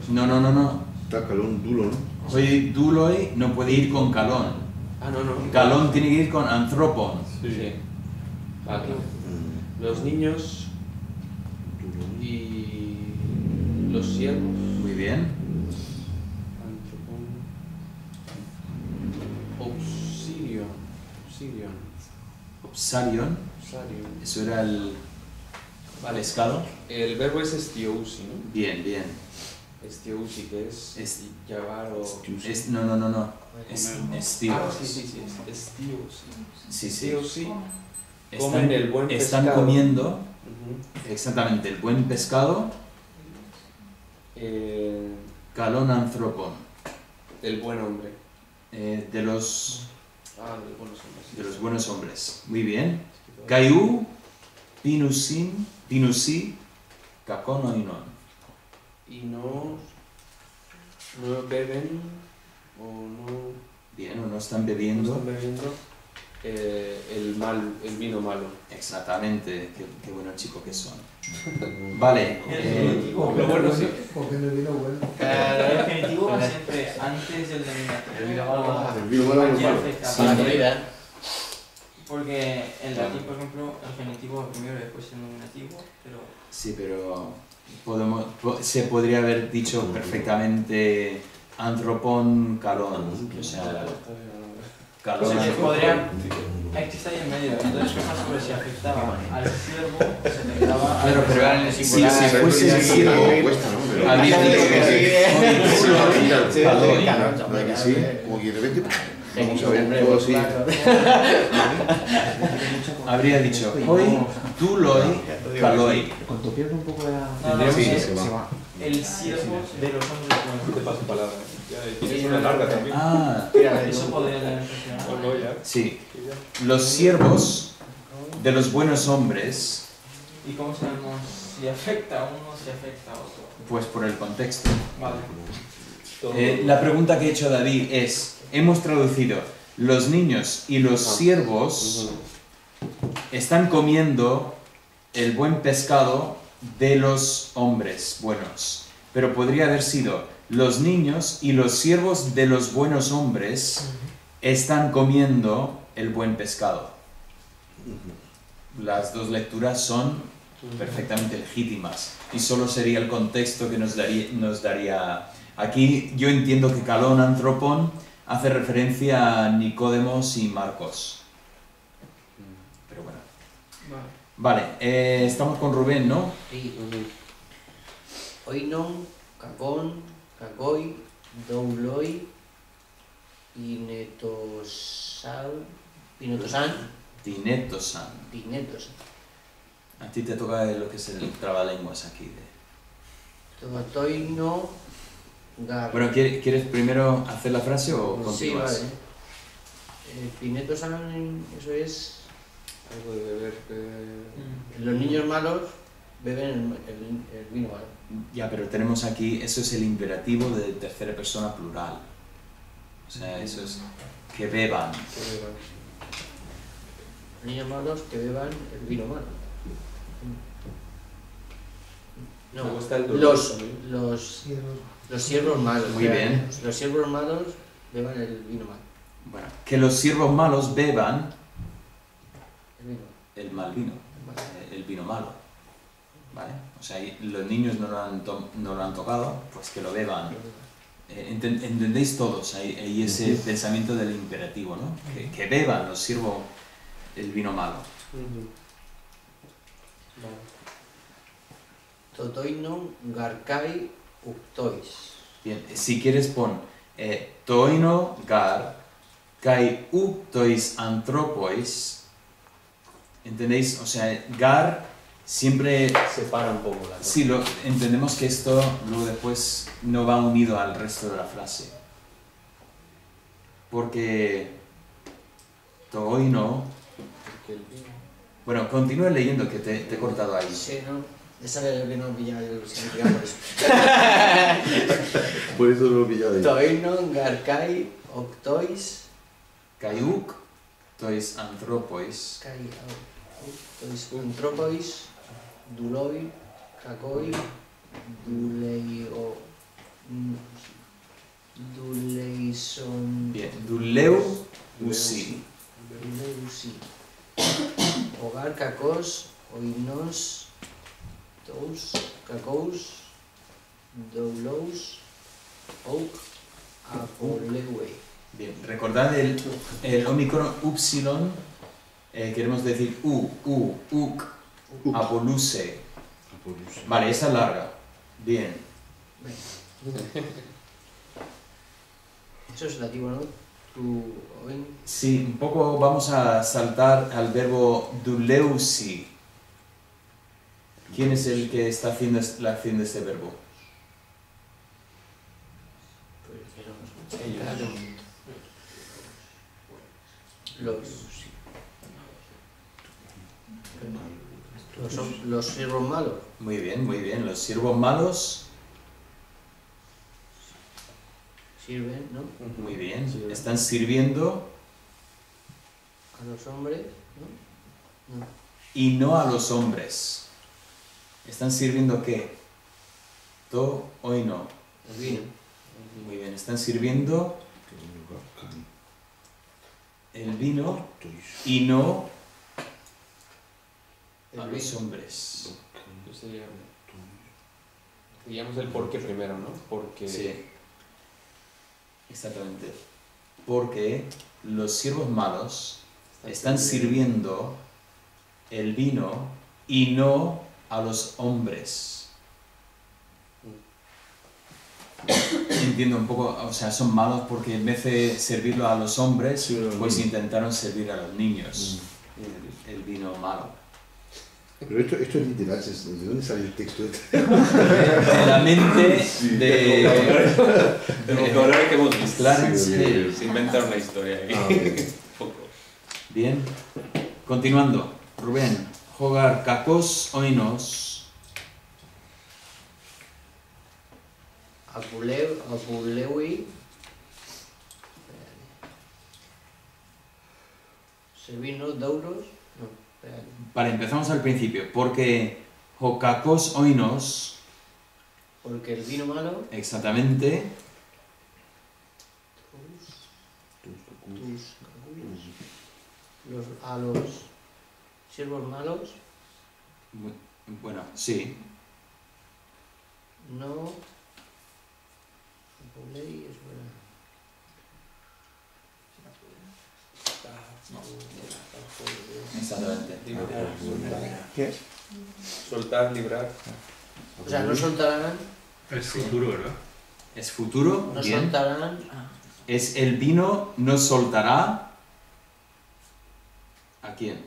No. Tacalón, dulón. Hoi duloi no puede ir con calón. Ah, no. Calón tiene que ir con anthropon. Sí. Vale. Mm, Los niños dulón. y los siervos. Muy bien. Obsarion. Eso era el pescado. El verbo es estiousi, ¿no? Bien. Estiousi, que es llevar o... No. Estíos. Ah, sí, estiousi. Sí. Estiousi comen el buen Están pescado. comiendo Ujú. exactamente el buen pescado. Calón anthropon. El buen hombre. De los Del buenos hombres. de los buenos hombres. Muy bien. Kaiu, pinusi, kakon oinon. Y no beben o no Bien, o no están no bebiendo. están bebiendo el vino malo. Exactamente, qué buenos chicos que son. Vale. Lo bueno sí. Porque no vino bueno. El definitivo va siempre antes del nominativo. El vino malo. El vino malo Cualquier malo. fecha. Para la comida. Porque en latín, por ejemplo, el genitivo va primero y después el nominativo, pero... Sí, pero se podría haber dicho perfectamente anthropon calón. O sea, O calón sea que anthropon. podría... Hay que estar ahí en medio, entonces ¿qué pasa? Porque si afectaba al siervo, se te quedaba... Claro, pero si fuese el Sí, siervo, cuesta, ¿no? Pero- habría dicho Sí, como que de repente, vamos a ver todo así. habría dicho hoi duloi kaloi. Cuando pierdo un poco la... No, Sí, es se va. el siervo de los hombres Te buenos. paso palabra. Ya, tienes una larga también. Ah, Eso podría tener funcionado. O no, ya. sí. Los siervos de los buenos hombres, ¿Y cómo sabemos si afecta a uno o si afecta a otro? pues por el contexto. Vale. Todo- La pregunta que ha hecho David es, hemos traducido, los niños y los siervos están comiendo el buen pescado de los hombres buenos, pero podría haber sido, los niños y los siervos de los buenos hombres están comiendo el buen pescado. Las dos lecturas son perfectamente legítimas y solo sería el contexto que nos daría. Aquí yo entiendo que calón anthropon hace referencia a Nicodemos y Marcos. Pero bueno. Vale, estamos con Rubén, ¿no? Sí. Oinon, kakon, kakoi, douloi, pinetosan, Tinetosan. pinetosan. A ti te toca lo que es el trabalenguas aquí. Totoino, gar... Bueno, ¿quieres primero hacer la frase o Sí, continúas? vale. Pinetosan, eso es... Algo de beber. Los niños malos beben el vino malo. Ya, pero tenemos aquí, eso es el imperativo de tercera persona plural. O sea, eso es que beban. Que beber. Los niños malos que beban el vino malo. Me No, gusta el dolor los, también. los Sí, Los siervos malos. Muy bien. Los siervos malos beban el vino malo. Bueno, que los siervos malos beban El vino. el mal vino, el vino malo. ¿Vale? O sea, los niños no lo han tocado, pues que lo beban. ¿Entendéis todos ahí ese pensamiento del imperativo, ¿no? Que beban los siervos el vino malo. Totoinon garkai uktois. Bien, si quieres pon toino gar kai uptois anthropois. ¿Entendéis? O sea, gar siempre Separa un poco la cosa. sí, entendemos que esto luego después no va unido al resto de la frase. Porque toino... Bueno, continúe leyendo que te he cortado ahí. Sí, ¿no? Esa es el que no pillaba el significado por eso. Por eso lo he pillado ahí. Toinon garkai uktois. Kaiuk tois anthropois. Kai uktois anthropois. Duloi. Kakoi. Duleio. Duleison. Bien, duleu usi. Duleusi. Hogar kakos. Oinos. Tous. Kakous. Doulous. Ouk. Apoleue. Bien, recordad el omicron upsilon, queremos decir uk, apoluse. Vale, esa es larga. Bien. Eso es relativo, ¿no? Tu oin. Sí, un poco vamos a saltar al verbo duleusi. ¿Quién es el que está haciendo la acción de este verbo? Los siervos malos. Muy bien. Los siervos malos, Sirven, ¿no? muy bien, están sirviendo A los hombres, ¿no? y no a los hombres. ¿Están sirviendo qué? To, hoy no. El vino. Muy bien, están sirviendo el vino y no a El los vino. hombres. Entonces digamos el por qué primero, ¿no? Porque Sí, exactamente. Porque los siervos malos están sirviendo el vino y no a los hombres. Entiendo un poco, o sea, son malos porque en vez de servirlo a los hombres, Sí, a los pues niños. intentaron servir a los niños. El vino malo. Pero esto es literal, ¿de dónde sale el texto este? De la mente El de vocabulario que hemos visto. Clarence Sí, Hale. Se inventa una historia ahí. Ah, bien. Poco. Bien, continuando. Rubén, jugar cacos oinos. Apuleui. Servino, douros. No, espérate. Vale, empezamos al principio. Porque jocacos oinos, Porque el vino malo. exactamente, A los siervos malos. bueno, sí, No. Apulei es verdad. exactamente. ¿Qué? soltar, librar. O sea, no soltarán. Es futuro, ¿verdad? Es futuro, No bien. soltarán. Es el vino no soltará. ¿A quién?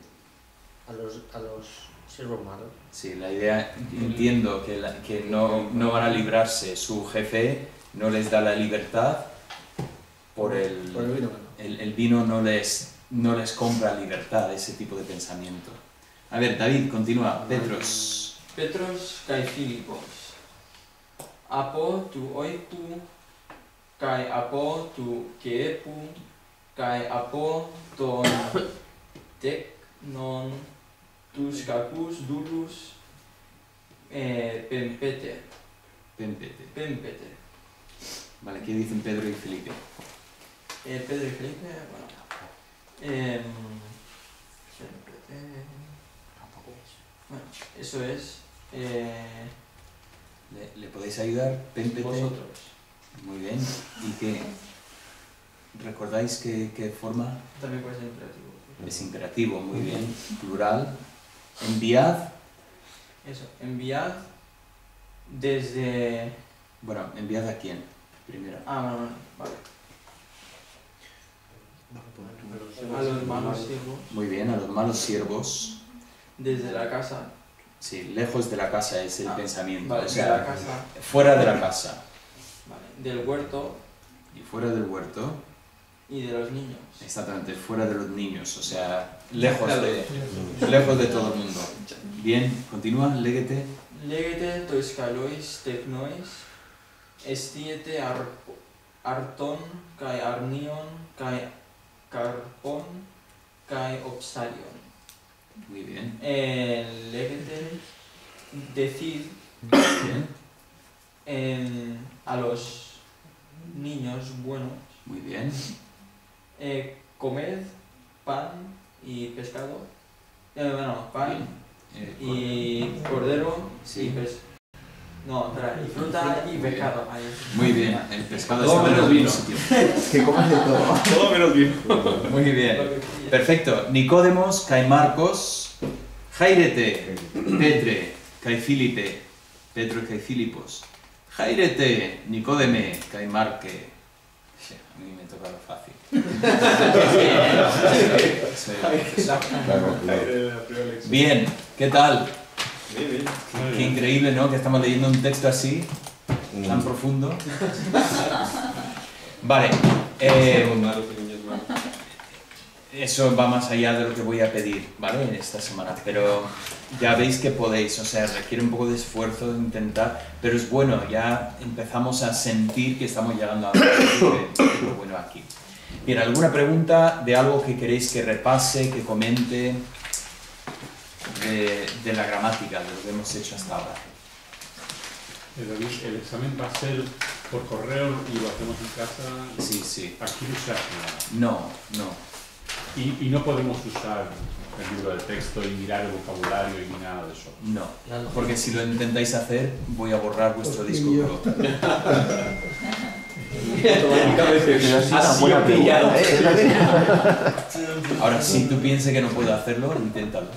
A los siervos malos. Sí, la idea, entiendo que no van a librarse. Su jefe no les da la libertad por el vino malo. el vino no les compra libertad, ese tipo de pensamiento. A ver, David, continúa. Petros. Petros kai Filipos. Apo tu oiku, kai apo tu keepu, kai apo ton teknon tus kakus dulus pempete. Pempete. Pempete. Vale, ¿qué dicen Pedro y Felipe? Pedro y Felipe, bueno, eso es ¿Le podéis ayudar? Pempete. vosotros. Muy bien. ¿Y qué? ¿Recordáis qué forma? También puede ser imperativo. Es imperativo, muy bien. Plural. Enviad. Eso, enviad desde... Bueno, ¿enviad a quién? Primero. bueno, vale. A los malos siervos, Muy bien, a los malos siervos. desde la casa. Sí, lejos de la casa es el pensamiento. Vale, O de sea, la casa, fuera de la casa. vale, del huerto Y fuera del huerto. y de los niños. Exactamente, fuera de los niños. O sea, lejos de todo el mundo. Bien, continúa, léguete. Λέγεται το ισκαλόις τεκνόις, εστίεται αρτών, καί αρνίων, καί καρπών, καί οψάριων. Muy bien. Λέγεται decid Bien. a los niños buenos, Muy bien. comed pan y pescado, bueno, pan y cordero Sí. no, espera, y fruta y pescado. Ahí. Muy bien. El pescado Todo está en menos el vino. sitio. Que comas de todo. Todo menos bien. Muy bien. Perfecto. Nicodemos, Kai Marcos, Jairete, Petre, Kai Filipe, Petro y Kai Filipos. Jairete, Nicodeme, Kai Marque. Sí, a mí me toca lo fácil. Bien, ¿qué tal? Bien, bien. Qué increíble, ¿no? Que estamos leyendo un texto así, tan profundo. Vale. Somos malos y niños malos. Eso va más allá de lo que voy a pedir, ¿vale? Esta semana, pero ya veis que podéis, o sea, requiere un poco de esfuerzo de intentar, pero es bueno, ya empezamos a sentir que estamos llegando a lo bueno aquí. Bien, ¿alguna pregunta de algo que queréis que repase, que comente de la gramática, de lo que hemos hecho hasta ahora? El examen va a ser por correo y lo hacemos en casa. Sí, sí. Aquí no se hace nada. No, no. Y no podemos usar el libro de texto y mirar el vocabulario y nada de eso. No, porque si lo intentáis hacer, voy a borrar vuestro disco duro. Pero sí, una buena pregunta, Ahora, si tú piensas que no puedo hacerlo, inténtalo.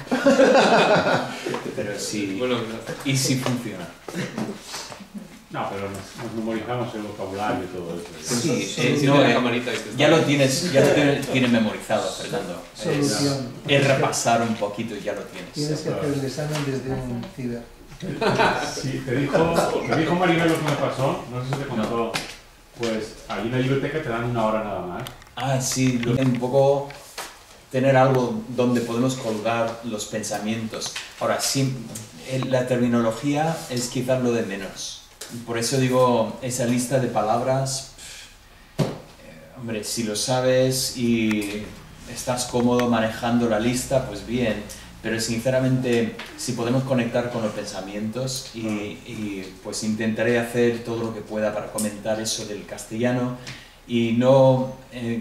Pero sí. Bueno, Y si funciona. No, pero nos memorizamos el vocabulario y todo eso. Sí, sí, no, la camarita que está. ya lo tienes memorizado, Fernando. Solución. Es repasar un poquito y ya lo tienes. Tienes que hacer el examen desde un ciber. Sí, te dijo Maribel lo que me pasó, no sé si te contó. Pues ahí en la biblioteca te dan 1 hora nada más. Ah, sí, un poco tener algo donde podemos colgar los pensamientos. Ahora, sí, la terminología es quizás lo de menos. Por eso digo, esa lista de palabras, hombre, si lo sabes y estás cómodo manejando la lista, pues bien. Pero sinceramente, si podemos conectar con los pensamientos y pues intentaré hacer todo lo que pueda para comentar eso del castellano y no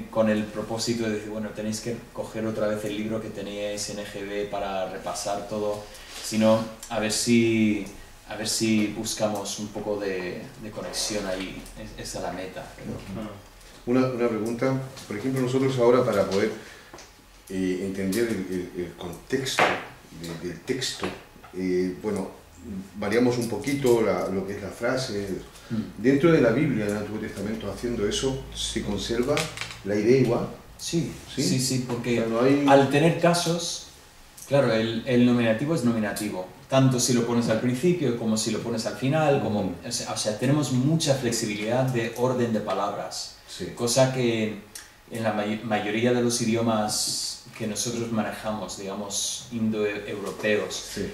con el propósito de decir, bueno, tenéis que coger otra vez el libro que teníais en EGB para repasar todo, sino a ver si buscamos un poco de conexión ahí. Esa es la meta. Una pregunta, por ejemplo, nosotros ahora para poder entender el contexto del texto, bueno, variamos un poquito lo que es la frase. Dentro de la Biblia, del Antiguo Testamento, haciendo eso, ¿se conserva la idea igual? Sí, ¿Sí? sí, sí, porque O sea, no hay... al tener casos, claro, el nominativo es nominativo, tanto si lo pones al principio como si lo pones al final, como, o sea, tenemos mucha flexibilidad de orden de palabras, Sí. cosa que en la mayoría de los idiomas que nosotros manejamos, digamos, indoeuropeos, Sí.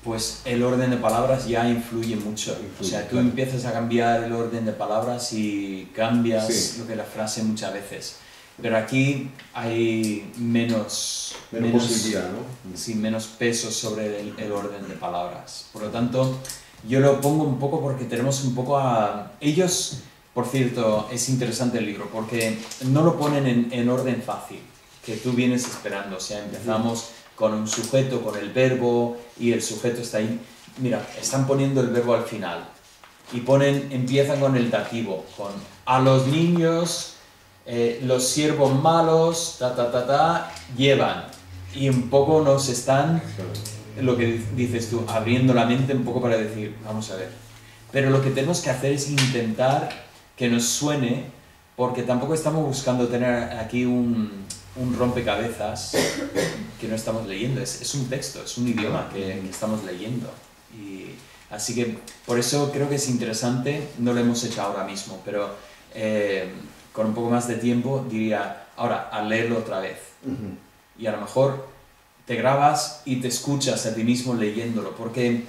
pues el orden de palabras ya influye mucho. O sea, tú claro. empiezas a cambiar el orden de palabras y cambias Sí. lo que la frase muchas veces. Pero aquí hay menos posibilidad, ¿no? Sí, menos peso sobre el orden de palabras. Por lo tanto, yo lo pongo un poco porque tenemos un poco a... Ellos Por cierto, es interesante el libro porque no lo ponen en orden fácil, que tú vienes esperando. O sea, empezamos con un sujeto, con el verbo, y el sujeto está ahí. Mira, están poniendo el verbo al final. Y empiezan con el dativo, con a los niños, los siervos malos, llevan. Y un poco nos están, lo que dices tú, abriendo la mente un poco para decir, vamos a ver. Pero lo que tenemos que hacer es intentar que nos suene, porque tampoco estamos buscando tener aquí un rompecabezas que no estamos leyendo. Es un texto, es un idioma que estamos leyendo. Y así que por eso creo que es interesante, no lo hemos hecho ahora mismo, pero con un poco más de tiempo diría, ahora, a leerlo otra vez. Y a lo mejor te grabas y te escuchas a ti mismo leyéndolo, porque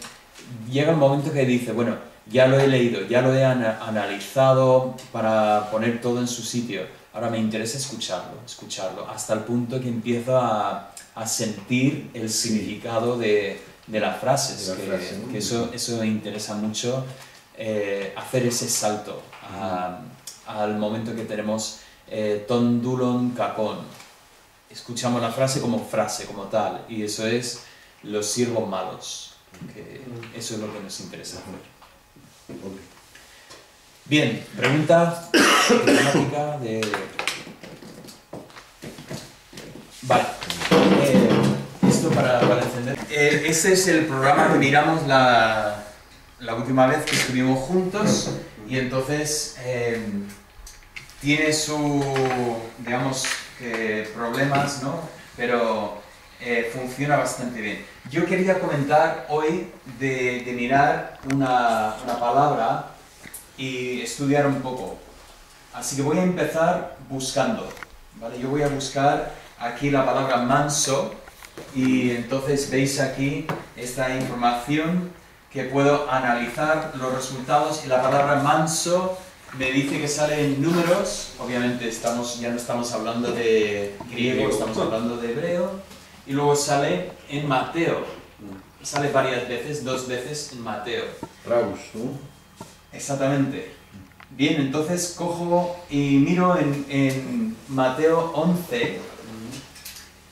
llega el momento que dices, bueno, ya lo he leído, ya lo he analizado para poner todo en su sitio, ahora me interesa escucharlo, hasta el punto que empiezo a sentir el significado de las frases, que eso interesa mucho, hacer ese salto al momento que tenemos ton dulon kakon. Escuchamos la frase como tal, y eso es los siervos malos, que eso es lo que nos interesa hacer. Bien, pregunta temática de... Vale, esto para encender. Este es el programa que miramos la última vez que estuvimos juntos, y entonces tiene su, digamos, problemas, ¿no? Pero funciona bastante bien. Yo quería comentar hoy de mirar una palabra y estudiar un poco. Así que voy a empezar buscando, ¿vale? Yo voy a buscar aquí la palabra manso, y entonces veis aquí esta información que puedo analizar los resultados, y la palabra manso me dice que sale en números. Obviamente ya no estamos hablando de griego, estamos hablando de hebreo, y luego sale en Mateo, sale varias veces, 2 veces en Mateo. Raus, ¿no? Exactamente. Bien, entonces cojo y miro en Mateo 11,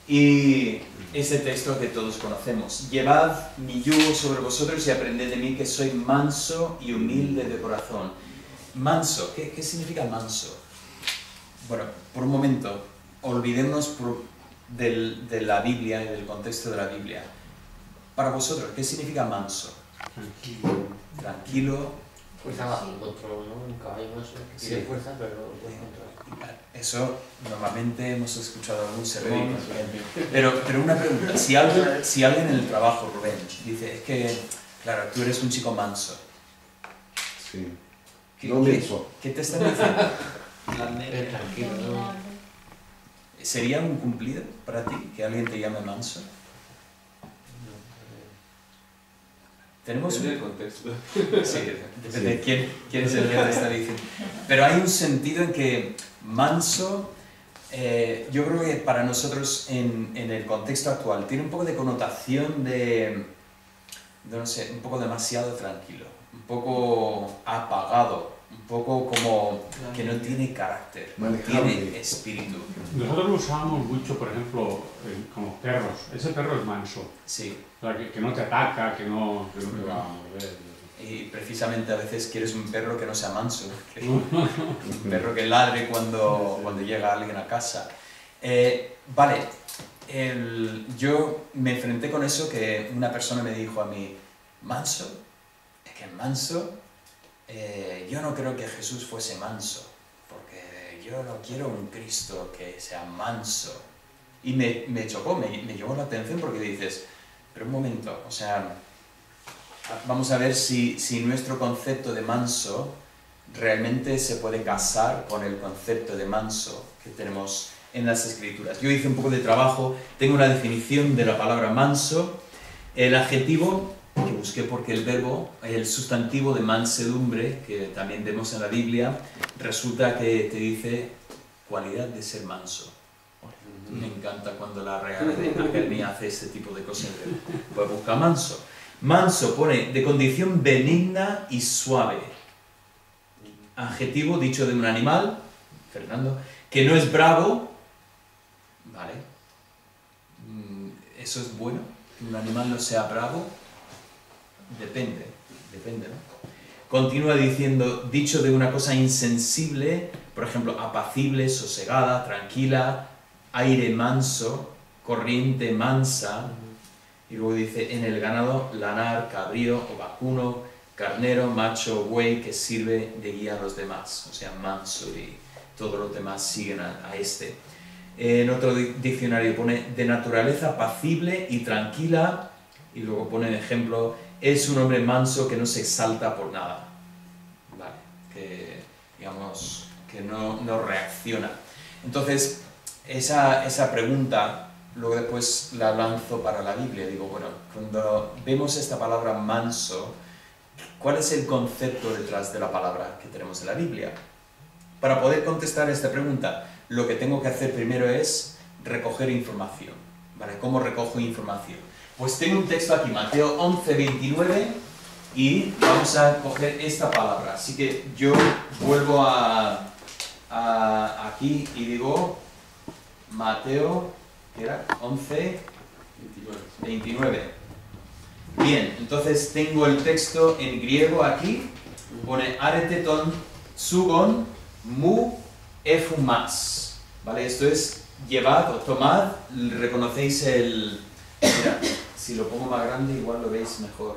y ese texto que todos conocemos. Llevad mi yugo sobre vosotros y aprended de mí, que soy manso y humilde de corazón. Manso, ¿qué significa manso? Bueno, por un momento, olvidémonos de la Biblia y del contexto de la Biblia. Para vosotros, ¿qué significa manso? Tranquilo. Fuerza bajo el control, ¿no? Un caballo manso que tiene fuerza, pero lo puede controlar. Eso normalmente hemos escuchado algún sermón. Pero una pregunta, si alguien en el trabajo, Rubén, dice, es que, claro, tú eres un chico manso. Sí. ¿Qué te están diciendo? Tranquilo, ¿no? ¿Sería un cumplido para ti que alguien te llame manso? Tenemos Depende del contexto. Sí, depende de quién es el que te está diciendo. Pero hay un sentido en que manso, yo creo que para nosotros en el contexto actual tiene un poco de connotación de no sé, un poco demasiado tranquilo, un poco apagado, un poco como que no tiene carácter, no tiene espíritu. Nosotros lo usamos mucho, por ejemplo, como perros. Ese perro es manso. Sí. O sea, que no te ataca, que no te va a morder. Y precisamente a veces quieres un perro que no sea manso, un perro que ladre cuando llega alguien a casa. Vale, yo me enfrenté con eso, que una persona me dijo a mí, manso, es que manso, yo no creo que Jesús fuese manso, porque yo no quiero un Cristo que sea manso. Y me chocó, me llamó la atención, porque dices, pero un momento, o sea, vamos a ver si nuestro concepto de manso realmente se puede casar con el concepto de manso que tenemos en las Escrituras. Yo hice un poco de trabajo, tengo una definición de la palabra manso, el adjetivo que busqué porque el sustantivo de mansedumbre, que también vemos en la Biblia, resulta que te dice cualidad de ser manso. Me encanta cuando la Real Academia hace este tipo de cosas, pues busca manso. Manso pone de condición benigna y suave. adjetivo dicho de un animal, Fernando, que no es bravo, ¿vale? ¿Eso es bueno? ¿Que un animal no sea bravo? Depende, ¿no? Continúa diciendo, dicho de una cosa insensible, por ejemplo, apacible, sosegada, tranquila, aire manso, corriente mansa, y luego dice, en el ganado, lanar, cabrío o vacuno, carnero, macho, buey, que sirve de guía a los demás, o sea, manso, y todos los demás siguen a este. En otro diccionario pone, de naturaleza apacible y tranquila, y luego pone en ejemplo, es un hombre manso que no se exalta por nada, ¿vale? Que, digamos, que no reacciona. Entonces, esa pregunta, luego después la lanzo para la Biblia. Digo, bueno, cuando vemos esta palabra manso, ¿cuál es el concepto detrás de la palabra que tenemos en la Biblia? Para poder contestar esta pregunta, lo que tengo que hacer primero es recoger información, ¿vale? ¿Cómo recojo información? Pues tengo un texto aquí, Mateo 11:29, y vamos a coger esta palabra. Así que yo vuelvo aquí y digo Mateo, ¿qué era? 11:29. Bien, entonces tengo el texto en griego aquí, pone arete ton sugon mu efumas, ¿vale? Esto es llevad o tomad, reconocéis el... Mira, si lo pongo más grande igual lo veis mejor.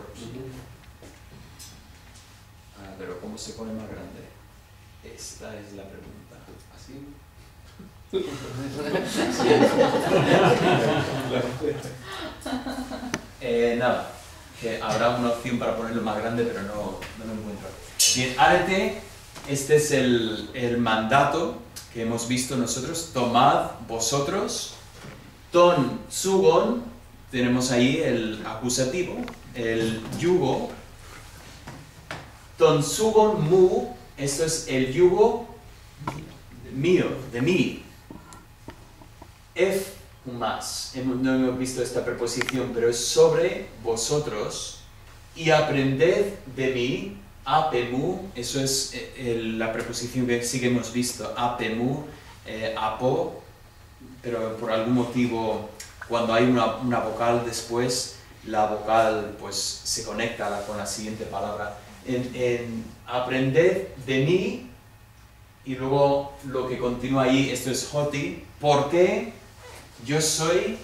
Pero ¿cómo se pone más grande? Esta es la pregunta. ¿Así? Nada, que habrá una opción para ponerlo más grande, pero no lo encuentro. Bien, arete, este es el mandato que hemos visto nosotros, tomad vosotros. Ton sugon, tenemos ahí el acusativo, el yugo. Ton sugon mu, esto es el yugo mío, de mí. Ef más, no hemos visto esta preposición, pero es sobre vosotros, y aprended de mí, apemu, eso es la preposición que sí que hemos visto, apemu, apo, pero por algún motivo cuando hay una vocal después, la vocal pues se conecta con la siguiente palabra. Aprended de mí, y luego lo que continúa ahí, esto es hoti, porque yo soy,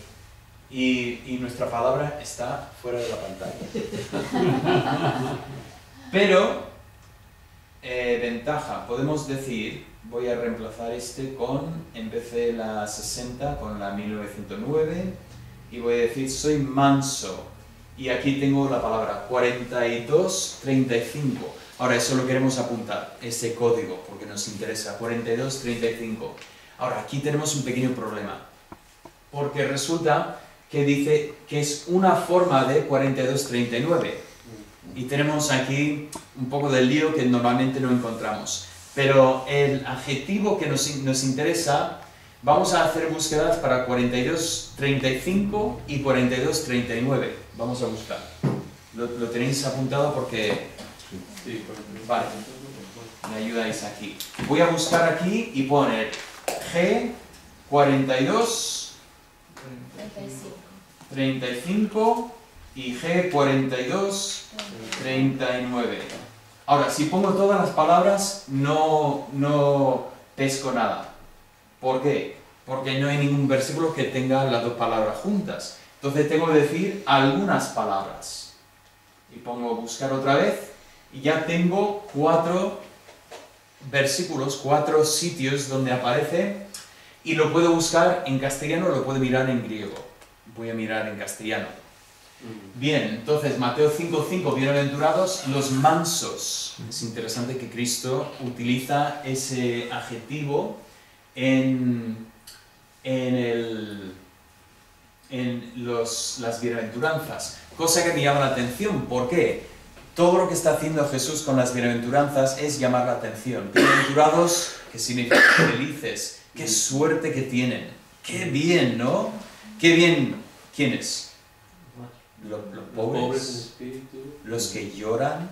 y nuestra palabra está fuera de la pantalla. Pero, ventaja, podemos decir, voy a reemplazar en vez de la 60 con la 1909, y voy a decir soy manso. Y aquí tengo la palabra 4235. Ahora eso lo queremos apuntar, ese código, porque nos interesa, 4235. Ahora aquí tenemos un pequeño problema, porque resulta que dice que es una forma de 4239. Y tenemos aquí un poco de lío que normalmente no encontramos. Pero el adjetivo que nos interesa, vamos a hacer búsquedas para 4235 y 4239. Vamos a buscar. Lo tenéis apuntado porque... Sí, vale, me ayudáis aquí. Voy a buscar aquí y poner G42 35 y G42 39. Ahora, si pongo todas las palabras, no pesco nada. ¿Por qué? Porque no hay ningún versículo que tenga las dos palabras juntas. Entonces tengo que decir algunas palabras. Y pongo buscar otra vez, y ya tengo 4 versículos, 4 sitios donde aparece, y lo puedo buscar en castellano, lo puedo mirar en griego. Voy a mirar en castellano. Bien, entonces Mateo 5:5, bienaventurados los mansos. Es interesante que Cristo utiliza ese adjetivo en las bienaventuranzas, cosa que me llama la atención. ¿Por qué? Todo lo que está haciendo Jesús con las bienaventuranzas es llamar la atención. Bienaventurados, que significa felices, qué suerte que tienen, qué bien, ¿no? Qué bien. ¿Quiénes? Los pobres, en espíritu, los que lloran,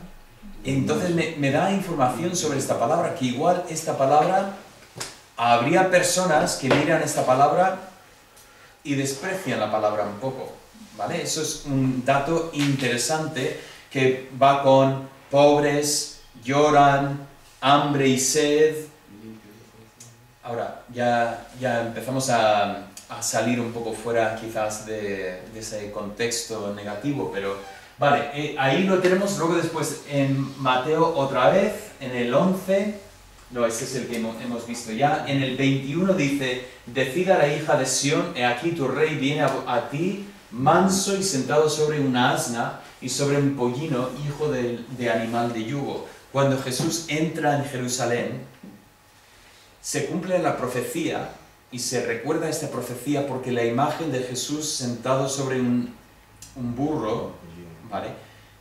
Entonces me da información sobre esta palabra, que igual esta palabra, habría personas que miran esta palabra y desprecian la palabra un poco, ¿vale? Eso es un dato interesante que va con pobres, lloran, hambre y sed. Ahora, ya empezamos a salir un poco fuera quizás de ese contexto negativo, pero vale, ahí lo tenemos. Luego después en Mateo otra vez, en el 11, no, ese es el que hemos visto ya, en el 21 dice: decid a la hija de Sión, he aquí tu rey viene a ti, manso y sentado sobre una asna y sobre un pollino, hijo de animal de yugo. Cuando Jesús entra en Jerusalén, se cumple la profecía y se recuerda esta profecía porque la imagen de Jesús sentado sobre un burro, ¿vale?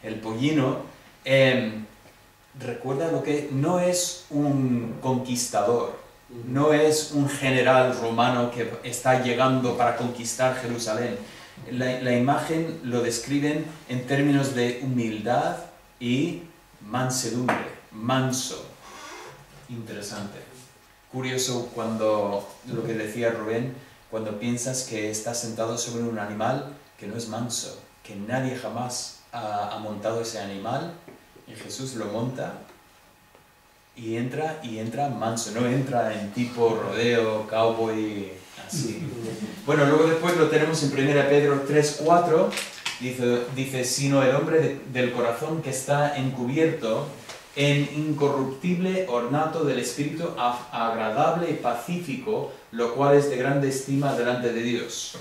El pollino, recuerda lo que no es un conquistador, no es un general romano que está llegando para conquistar Jerusalén. La imagen lo describen en términos de humildad y mansedumbre, manso. Interesante. Curioso cuando, lo que decía Rubén, cuando piensas que estás sentado sobre un animal que no es manso, que nadie jamás ha montado ese animal, y Jesús lo monta y entra manso, no entra en tipo rodeo, cowboy, así. Bueno, luego después lo tenemos en 1 Pedro 3:4, dice, sino el hombre del corazón que está encubierto en incorruptible ornato del espíritu agradable y pacífico, lo cual es de grande estima delante de Dios.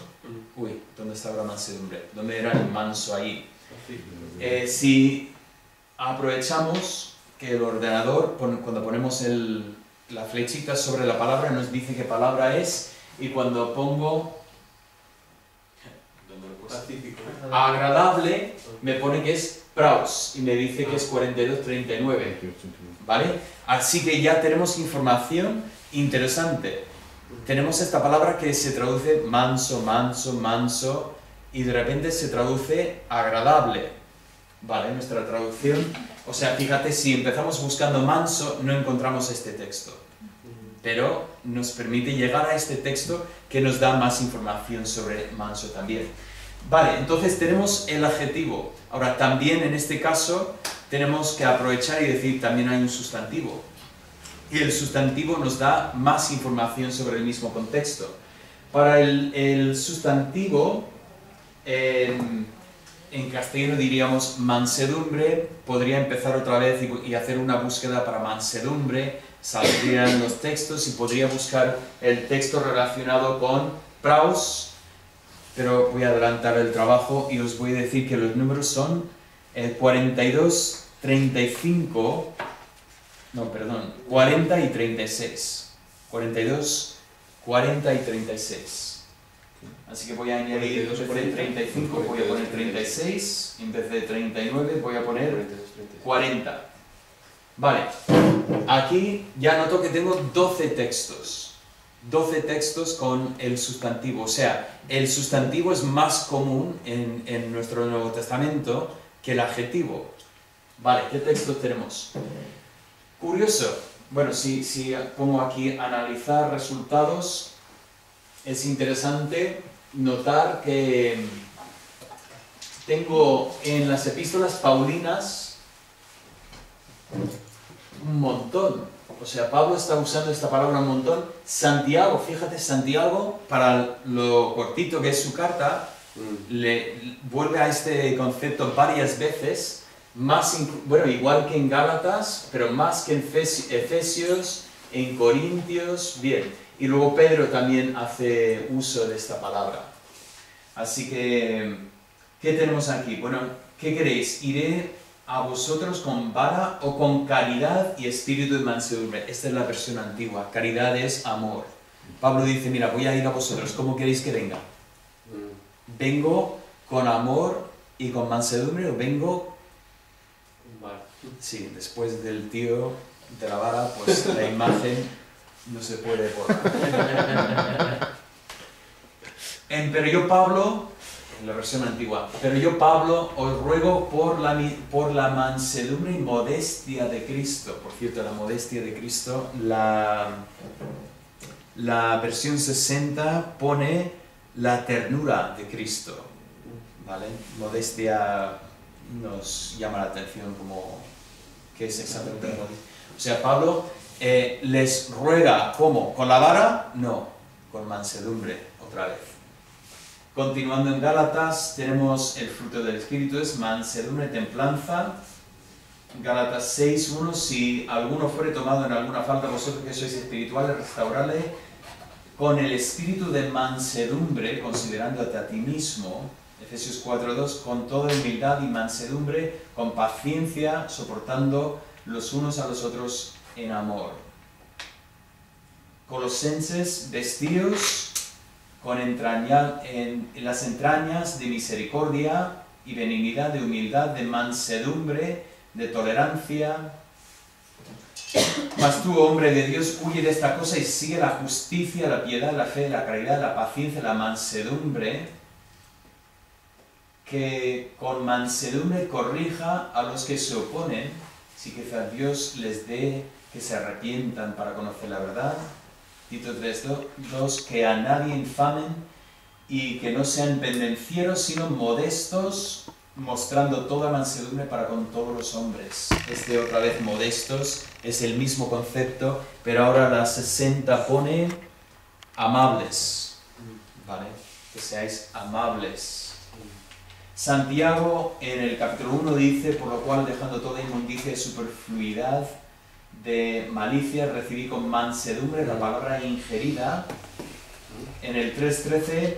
Uy, ¿dónde está la mansedumbre? ¿Dónde era el manso ahí? Si aprovechamos que el ordenador, cuando ponemos la flechita sobre la palabra, nos dice qué palabra es, y cuando pongo Pacífico. agradable, me pone que es praus, y me dice que es 42:39, ¿vale? Así que ya tenemos información interesante. Tenemos esta palabra que se traduce manso, manso, manso, y de repente se traduce agradable, ¿vale? Nuestra traducción, o sea, fíjate, si empezamos buscando manso, no encontramos este texto, pero nos permite llegar a este texto que nos da más información sobre manso también. Vale, entonces tenemos el adjetivo. Ahora, también en este caso tenemos que aprovechar y decir, también hay un sustantivo. Y el sustantivo nos da más información sobre el mismo contexto. Para el sustantivo, en castellano diríamos mansedumbre. Podría empezar otra vez y hacer una búsqueda para mansedumbre. Saldrían los textos y podría buscar el texto relacionado con praus. Pero voy a adelantar el trabajo y os voy a decir que los números son 42, 35, no, perdón, 40 y 36. 42, 40 y 36. Así que voy a añadir, en vez de 35 voy a poner 36, en vez de 39 voy a poner 40. Vale, aquí ya noto que tengo 12 textos. 12 textos con el sustantivo, o sea, el sustantivo es más común en nuestro Nuevo Testamento que el adjetivo. Vale, ¿qué textos tenemos? Curioso, bueno, si pongo aquí analizar resultados, es interesante notar que tengo en las epístolas paulinas un montón. O sea, Pablo está usando esta palabra un montón. Santiago, fíjate, Santiago, para lo cortito que es su carta, le vuelve a este concepto varias veces, bueno, igual que en Gálatas, pero más que en Efesios, en Corintios, bien. Y luego Pedro también hace uso de esta palabra. Así que, ¿qué tenemos aquí? Bueno, ¿qué queréis? Iré a vosotros con vara o con caridad y espíritu de mansedumbre. Esta es la versión antigua. Caridad es amor. Pablo dice, mira, voy a ir a vosotros. ¿Cómo queréis que venga? ¿Vengo con amor y con mansedumbre o vengo? Sí, después del tío de la vara, pues la imagen no se puede borrar. Pero yo, Pablo, la versión antigua. Pero yo, Pablo, os ruego por la mansedumbre y modestia de Cristo. Por cierto, la modestia de Cristo, la versión 60 pone la ternura de Cristo, ¿vale? Modestia nos llama la atención como qué es exactamente la modestia. O sea, Pablo les ruega, ¿cómo? ¿Con la vara? No, con mansedumbre, otra vez. Continuando en Gálatas, tenemos el fruto del Espíritu, es mansedumbre, templanza. Gálatas 6:1, si alguno fuere tomado en alguna falta, vosotros que sois espirituales, restaurarle con el espíritu de mansedumbre, considerándote a ti mismo. Efesios 4:2, con toda humildad y mansedumbre, con paciencia, soportando los unos a los otros en amor. Colosenses, vestíos en las entrañas de misericordia y benignidad, de humildad, de mansedumbre, de tolerancia. Mas tú, hombre de Dios, huye de esta cosa y sigue la justicia, la piedad, la fe, la caridad, la paciencia, la mansedumbre, que con mansedumbre corrija a los que se oponen, si quizá Dios les dé que se arrepientan para conocer la verdad. Tito 3:2, que a nadie infamen y que no sean pendencieros, sino modestos, mostrando toda mansedumbre para con todos los hombres. Otra vez modestos, es el mismo concepto, pero ahora la 60 pone amables, ¿vale? Que seáis amables. Santiago en el capítulo 1 dice, por lo cual dejando toda inmundicia y superfluidad de malicia, recibí con mansedumbre la palabra ingerida. En el 3:13,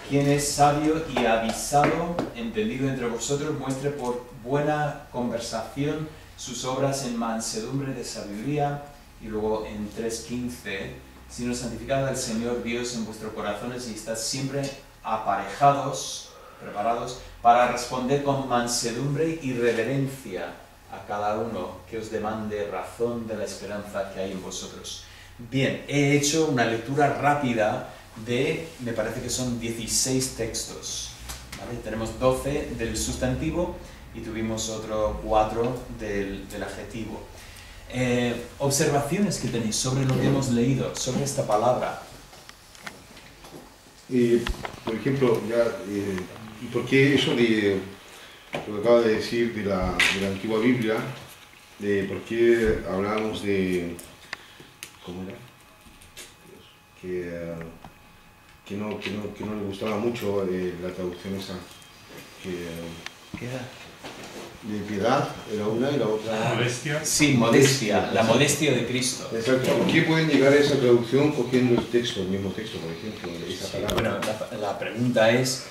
quien es sabio y avisado, entendido entre vosotros, muestre por buena conversación sus obras en mansedumbre de sabiduría. Y luego en 3:15, sino santificad al Señor Dios en vuestros corazones y estad siempre aparejados, preparados, para responder con mansedumbre y reverencia a cada uno que os demande razón de la esperanza que hay en vosotros. Bien, he hecho una lectura rápida de, me parece que son 16 textos, ¿vale? Tenemos 12 del sustantivo y tuvimos otro 4 del adjetivo. Observaciones que tenéis sobre lo que hemos leído, sobre esta palabra. Por ejemplo, ¿por qué eso de lo que acaba de decir de la antigua Biblia? ¿Por qué hablamos de... ¿Cómo era? Que no le gustaba mucho la traducción esa. ¿Qué era? De piedad era una y la otra... Modestia. Sí, modestia, la modestia de Cristo. Exacto. ¿Por qué pueden llegar a esa traducción cogiendo el texto, el mismo texto, por ejemplo, de esa palabra? Bueno, la pregunta es,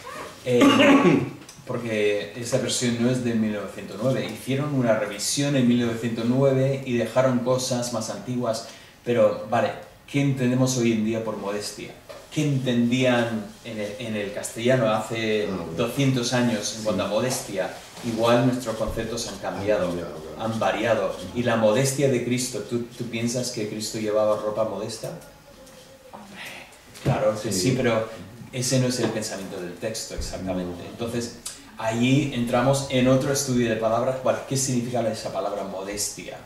porque esa versión no es de 1909, hicieron una revisión en 1909 y dejaron cosas más antiguas, pero vale, ¿qué entendemos hoy en día por modestia? ¿Qué entendían en el castellano hace 200 años en cuanto a modestia? Igual nuestros conceptos han cambiado, han variado. ¿Y la modestia de Cristo? ¿Tú piensas que Cristo llevaba ropa modesta? Claro que sí, pero ese no es el pensamiento del texto exactamente. Entonces, allí entramos en otro estudio de palabras. Bueno, ¿qué significa esa palabra modestia?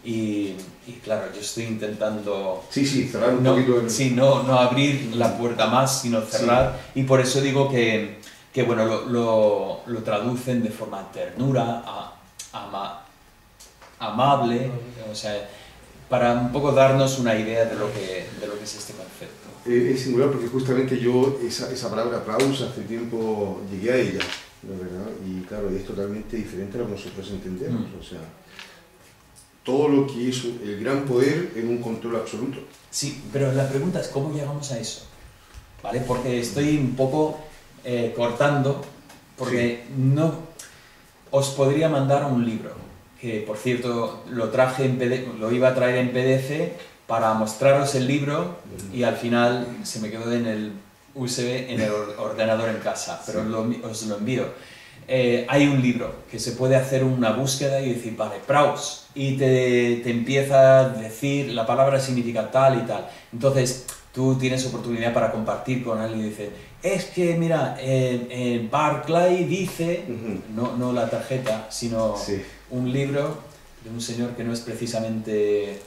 Y claro, yo estoy intentando... cerrar un poquito... no abrir la puerta más, sino cerrar. Sí. Y por eso digo que bueno, lo traducen de forma ternura, amable, o sea, para un poco darnos una idea de lo que es este concepto. Es singular porque justamente yo esa palabra praus hace tiempo llegué a ella, ¿no? ¿Verdad? Y claro, es totalmente diferente a lo que nosotros entendemos, o sea, todo lo que es el gran poder en un control absoluto. Sí, pero la pregunta es ¿cómo llegamos a eso? ¿Vale? Porque estoy un poco cortando, porque no os podría mandar un libro, que por cierto lo traje en PDF, lo iba a traer en PDF para mostraros el libro y al final se me quedó en el USB, en el ordenador en casa, pero os lo envío. Hay un libro que se puede hacer una búsqueda y decir, vale, praus, y te empieza a decir la palabra significa tal y tal. Entonces, tú tienes oportunidad para compartir con alguien y dices, es que mira, Barclay dice, no la tarjeta, sino un libro de un señor que no es precisamente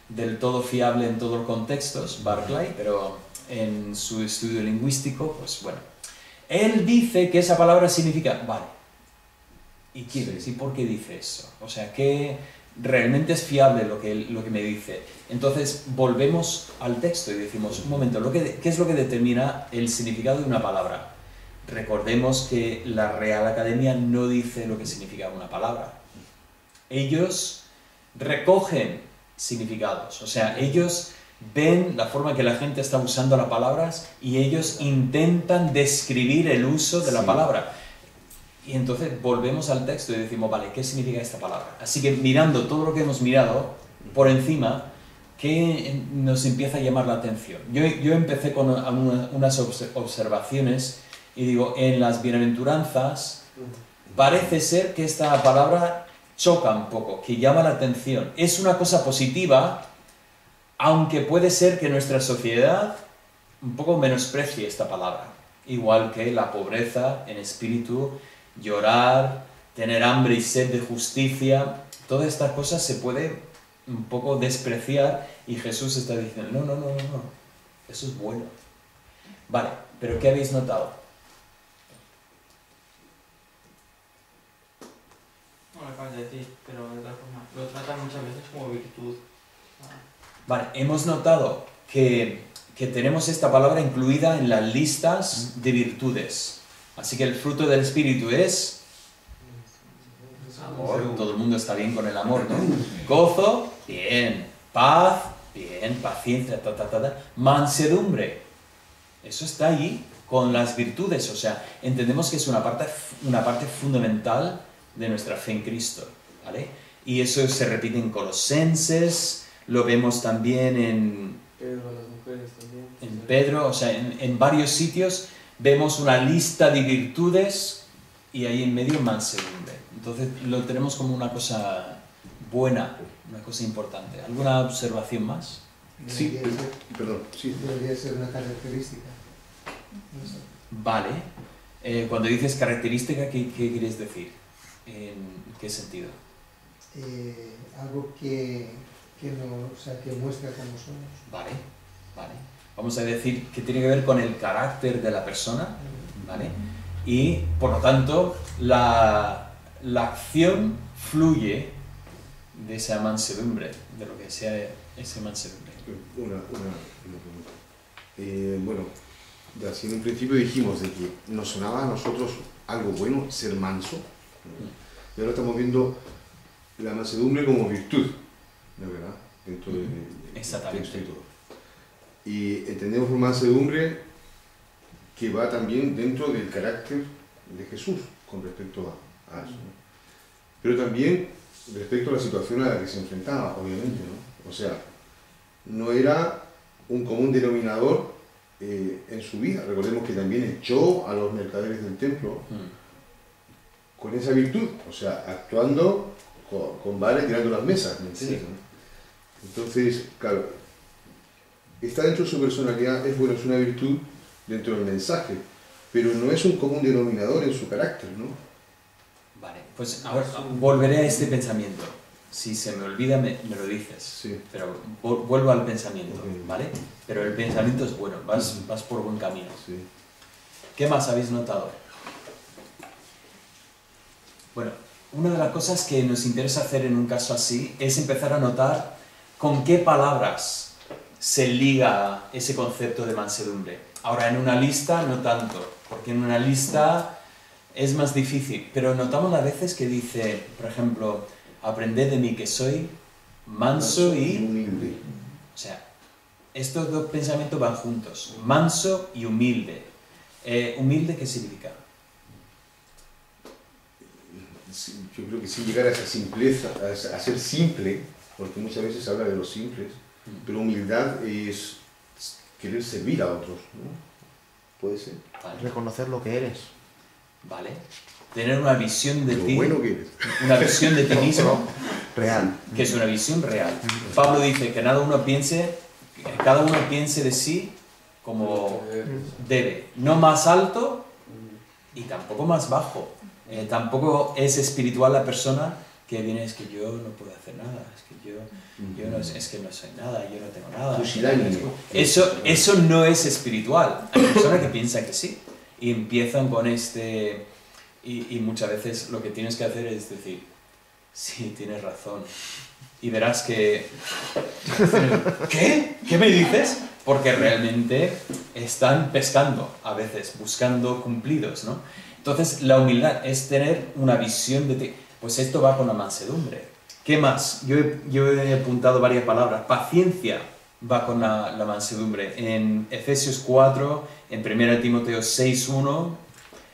del todo fiable en todos los contextos, Barclay, pero en su estudio lingüístico, pues bueno, él dice que esa palabra significa, vale, ¿y quién es? ¿Y por qué dice eso? O sea, que realmente es fiable lo que me dice. Entonces volvemos al texto y decimos, un momento, ¿qué es lo que determina el significado de una palabra? Recordemos que la Real Academia no dice lo que significa una palabra. Ellos recogen significados, o sea, ellos ven la forma en que la gente está usando las palabras y ellos intentan describir el uso de la palabra. Y entonces volvemos al texto y decimos, vale, ¿qué significa esta palabra? Así que mirando todo lo que hemos mirado por encima, ¿qué nos empieza a llamar la atención? Yo empecé con unas observaciones y digo, en las bienaventuranzas parece ser que esta palabra choca un poco, que llama la atención. Es una cosa positiva, aunque puede ser que nuestra sociedad un poco menosprecie esta palabra. Igual que la pobreza en espíritu, llorar, tener hambre y sed de justicia, todas estas cosas se puede un poco despreciar y Jesús está diciendo, no, eso es bueno. Vale, pero ¿qué habéis notado? No lo acabas de decir, pero de otra forma, lo tratan muchas veces como virtud. Vale, hemos notado que tenemos esta palabra incluida en las listas de virtudes. Así que el fruto del Espíritu es amor, todo el mundo está bien con el amor, ¿no? Gozo, bien. Paz, bien. Paciencia, mansedumbre. Eso está ahí con las virtudes, o sea, entendemos que es una parte fundamental de nuestra fe en Cristo, ¿vale? Y eso se repite en Colosenses, lo vemos también en Pedro, las mujeres también. En Pedro, o sea, en varios sitios vemos una lista de virtudes y ahí en medio mansedumbre. Entonces lo tenemos como una cosa buena, una cosa importante. ¿Alguna observación más? Sí, perdón, sí. Debería ser una característica. No sé. Vale. Cuando dices característica, ¿qué quieres decir? ¿En qué sentido? Algo que muestra cómo somos. Vale. Vamos a decir que tiene que ver con el carácter de la persona, ¿vale? Y, por lo tanto, la acción fluye de esa mansedumbre, de lo que sea esa mansedumbre. Una pregunta. Bueno, así en un principio dijimos de que nos sonaba a nosotros algo bueno ser manso, y ahora estamos viendo la mansedumbre como virtud, ¿no, verdad? Dentro del texto y todo. Y entendemos por mansedumbre que va también dentro del carácter de Jesús con respecto a eso, ¿no? Pero también respecto a la situación a la que se enfrentaba, obviamente, ¿no? O sea, no era un común denominador en su vida. Recordemos que también echó a los mercaderes del templo con esa virtud, o sea, actuando con vara y tirando las mesas, ¿me entiendes? Sí. Entonces, claro, está dentro de su personalidad, es una virtud dentro del mensaje, pero no es un común denominador en su carácter, ¿no? Vale, pues ahora volveré a este pensamiento. Si se me olvida, me lo dices. Sí. Pero vuelvo al pensamiento, Ok. ¿vale? Pero el pensamiento es bueno, vas por buen camino. Sí. ¿Qué más habéis notado? Bueno, una de las cosas que nos interesa hacer en un caso así es empezar a notar con qué palabras se liga ese concepto de mansedumbre. Ahora, en una lista no tanto, porque en una lista es más difícil, pero notamos a veces que dice, por ejemplo, aprended de mí que soy manso y humilde. O sea, estos dos pensamientos van juntos, manso y humilde. ¿Humilde qué significa? Sí, yo creo que sin llegar a esa simpleza, a ser simple, porque muchas veces se habla de los simples, pero humildad es querer servir a otros, ¿no? ¿Puede ser? Vale. Reconocer lo que eres. Vale. Tener una visión de Lo ti, bueno que eres. una visión de ti mismo, Real. que es una visión real. Pablo dice que cada uno piense de sí como debe. No más alto y tampoco más bajo. Tampoco es espiritual la persona que viene, es que yo no puedo hacer nada, es que yo no, es que no soy nada, yo no tengo nada. Pusilánime. Eso no es espiritual. Hay personas que piensan que sí y empiezan con este... Y muchas veces lo que tienes que hacer es decir, sí, tienes razón. Y verás que... ¿Qué? ¿Qué me dices? Porque realmente están pescando a veces, buscando cumplidos, ¿no? Entonces la humildad es tener una visión de ti. Pues esto va con la mansedumbre. ¿Qué más? Yo he apuntado varias palabras. Paciencia va con la mansedumbre. En Efesios 4, en 1 Timoteo 6:1,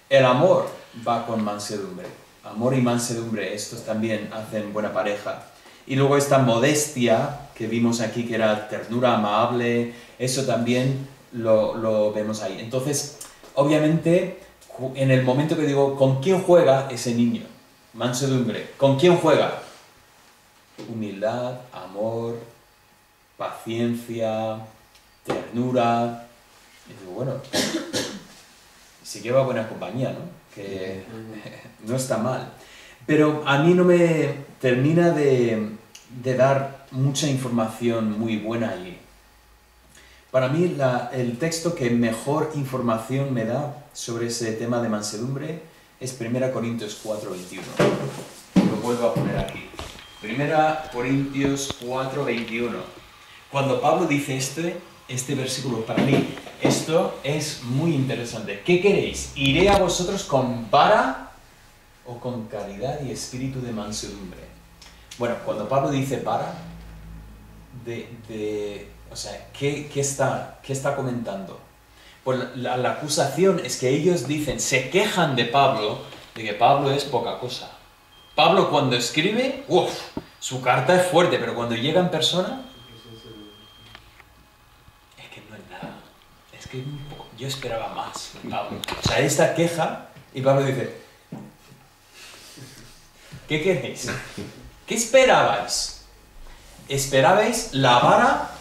el amor va con mansedumbre. Amor y mansedumbre, estos también hacen buena pareja. Y luego esta modestia que vimos aquí, que era ternura amable, eso también lo vemos ahí. Entonces, obviamente, en el momento que digo, ¿con quién juega ese niño? Mansedumbre. ¿Con quién juega? Humildad, amor, paciencia, ternura. Y digo, bueno, sí que va buena compañía, ¿no? Que no está mal. Pero a mí no me termina de dar mucha información muy buena allí. Para mí el texto que mejor información me da sobre ese tema de mansedumbre es 1 Corintios 4:21. Lo vuelvo a poner aquí. 1 Corintios 4:21. Cuando Pablo dice este versículo, para mí, esto es muy interesante. ¿Qué queréis? ¿Iré a vosotros con vara o con caridad y espíritu de mansedumbre? Bueno, cuando Pablo dice vara, o sea, ¿qué está comentando? Pues la acusación es que ellos dicen, se quejan de Pablo, de que Pablo es poca cosa. Pablo cuando escribe, su carta es fuerte, pero cuando llega en persona, es que no es nada. Es que yo esperaba más de Pablo. O sea, esta queja, y Pablo dice, ¿qué queréis? ¿Qué esperabais? ¿Esperabais la vara?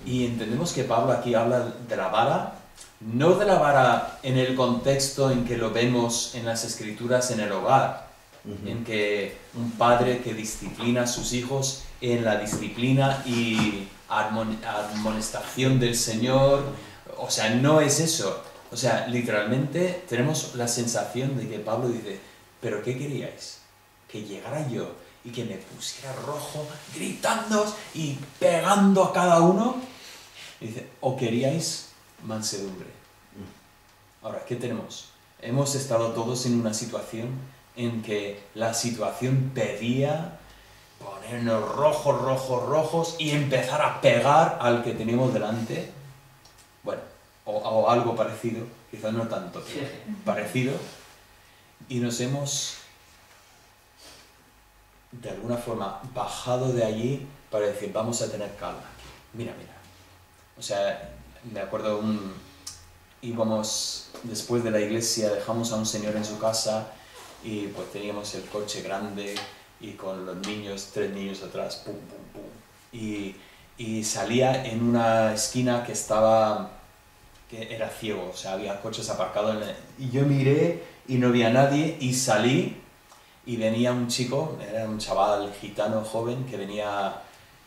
Y entendemos que Pablo aquí habla de la vara, no de la vara en el contexto en que lo vemos en las Escrituras en el hogar, en que un padre que disciplina a sus hijos en la disciplina y admonestación del Señor. O sea, no es eso. O sea, literalmente tenemos la sensación de que Pablo dice, ¿pero qué queríais? ¿Que llegara yo y que me pusiera rojo, gritando y pegando a cada uno? Y dice, ¿o queríais mansedumbre? Ahora, ¿qué tenemos? Hemos estado todos en una situación en que la situación pedía ponernos rojos y empezar a pegar al que teníamos delante. Bueno, o algo parecido, quizás no tanto, pero parecido. Y nos hemos, de alguna forma, bajado de allí para decir, vamos a tener calma aquí. Mira. O sea, me acuerdo íbamos después de la iglesia, dejamos a un señor en su casa y pues teníamos el coche grande y con los niños, 3 niños atrás, pum. Y salía en una esquina que era ciego, o sea, había coches aparcados. Y yo miré y no vi a nadie y salí y venía un chico, era un chaval gitano joven que venía,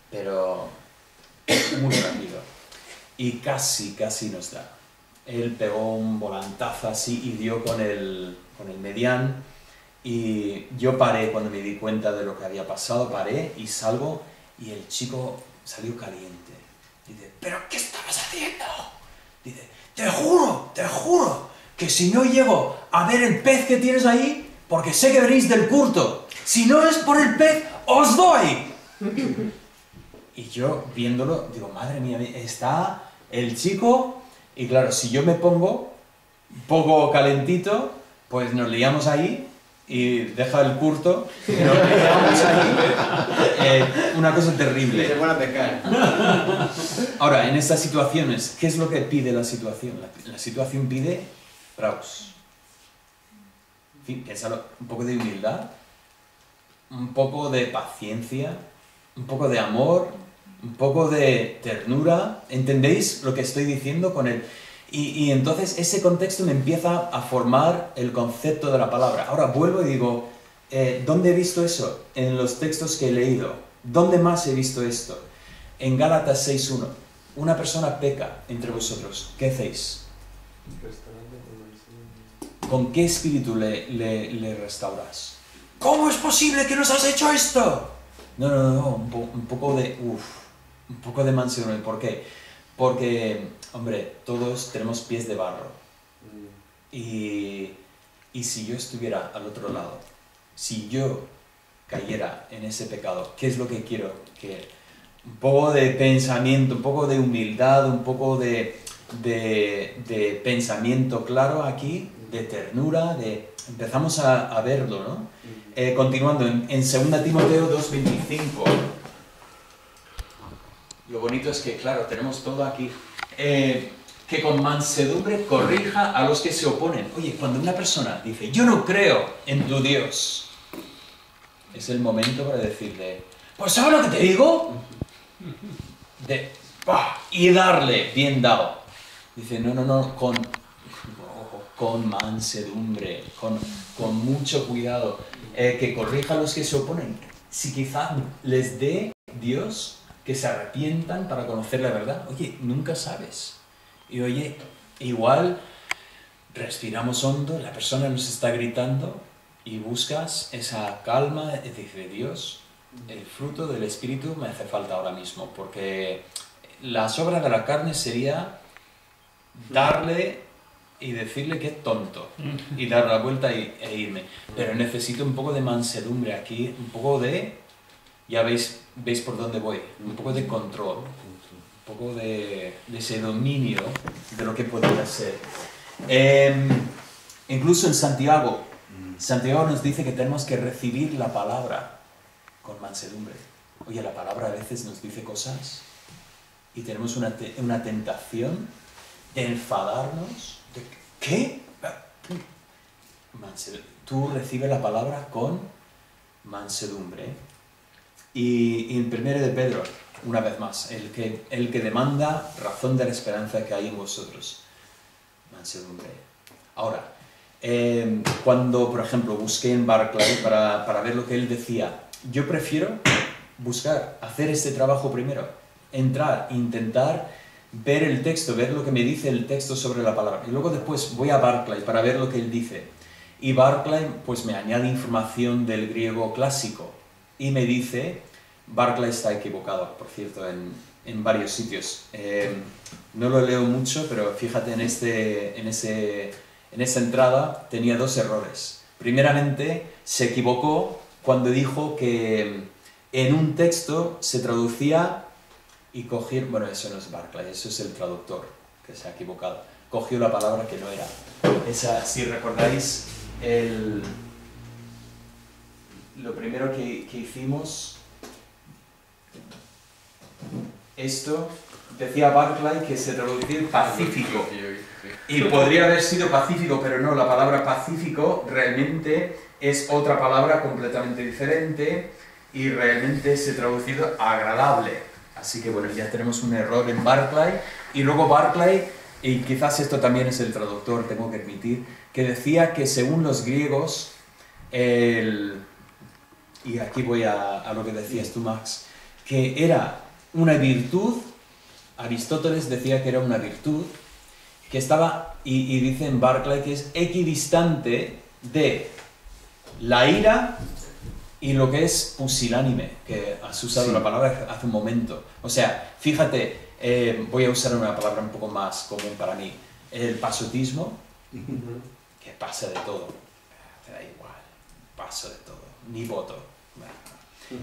pero muy rápido. Y casi nos da. Él pegó un volantazo así y dio con el medián. Y yo paré cuando me di cuenta de lo que había pasado, paré y salgo y el chico salió caliente. Dice, ¿pero qué estabas haciendo? Dice, te juro, que si no llego a ver el pez que tienes ahí, porque sé que venís del culto, si no es por el pez, os doy. Y yo, viéndolo, digo, madre mía, está el chico, y claro, si yo me pongo un poco calentito, pues nos liamos ahí, y deja el culto, y nos liamos ahí. Una cosa terrible. Se van a pecar. Ahora, en estas situaciones, ¿qué es lo que pide la situación? La situación pide praus. En fin, piénsalo, un poco de humildad, un poco de paciencia, un poco de amor, un poco de ternura. ¿Entendéis lo que estoy diciendo con él? Y entonces ese contexto me empieza a formar el concepto de la palabra. Ahora vuelvo y digo, ¿dónde he visto eso? En los textos que he leído. ¿Dónde más he visto esto? En Gálatas 6.1. Una persona peca entre vosotros. ¿Qué hacéis? ¿Con qué espíritu le restauras? ¿Cómo es posible que nos has hecho esto? No, un poco de mansedumbre. ¿Por qué? Porque, hombre, todos tenemos pies de barro. Y si yo estuviera al otro lado, si yo cayera en ese pecado, ¿qué es lo que quiero? Que un poco de pensamiento, un poco de humildad, un poco de pensamiento claro aquí, de ternura, empezamos a verlo, ¿no? Continuando, en 2 Timoteo 2.25, lo bonito es que, claro, tenemos todo aquí, que con mansedumbre corrija a los que se oponen. Oye, cuando una persona dice, yo no creo en tu Dios, es el momento para decirle, pues ¿sabes lo que te digo? Y darle bien dado. Dice, no, con mansedumbre, con mucho cuidado, que corrija a los que se oponen. Si quizás les dé Dios que se arrepientan para conocer la verdad. Oye, nunca sabes. Y oye, igual respiramos hondo, la persona nos está gritando y buscas esa calma y dices, Dios, el fruto del Espíritu me hace falta ahora mismo, porque las obras de la carne sería darle y decirle que es tonto y dar la vuelta e irme. Pero necesito un poco de mansedumbre aquí, un poco de, ya veis por dónde voy, un poco de control, un poco de ese dominio de lo que podría ser. Incluso en Santiago nos dice que tenemos que recibir la palabra con mansedumbre. Oye, la palabra a veces nos dice cosas y tenemos una tentación de enfadarnos. ¿Qué? Tú recibes la palabra con mansedumbre. Y en 1 de Pedro, una vez más, el que demanda razón de la esperanza que hay en vosotros. Mansedumbre. Ahora, cuando, por ejemplo, busqué en Barclay para ver lo que él decía, yo prefiero hacer este trabajo primero, entrar, intentar ver el texto, ver lo que me dice el texto sobre la palabra. Y luego después voy a Barclay para ver lo que él dice. Y Barclay pues me añade información del griego clásico. Y me dice, Barclay está equivocado, por cierto, en varios sitios. No lo leo mucho, pero fíjate, en esa entrada tenía 2 errores. Primeramente, se equivocó cuando dijo que en un texto se traducía y cogió, bueno, eso no es Barclay, eso es el traductor que se ha equivocado. Cogió la palabra que no era. Esa, si recordáis, lo primero que hicimos, esto, decía Barclay que se traducía pacífico. Y podría haber sido pacífico, pero no, la palabra pacífico realmente es otra palabra completamente diferente y realmente se ha traducido agradable. Así que bueno, ya tenemos un error en Barclay. Y luego Barclay, y quizás esto también es el traductor, tengo que admitir, que decía que según los griegos, y aquí voy a lo que decías tú, Max, que era una virtud, Aristóteles decía que era una virtud, que estaba, y dice en Barclay que es equidistante de la ira y lo que es pusilánime, que has usado la palabra hace un momento. O sea, fíjate, voy a usar una palabra un poco más común para mí, el pasotismo, que pasa de todo, te da igual, paso de todo, ni voto.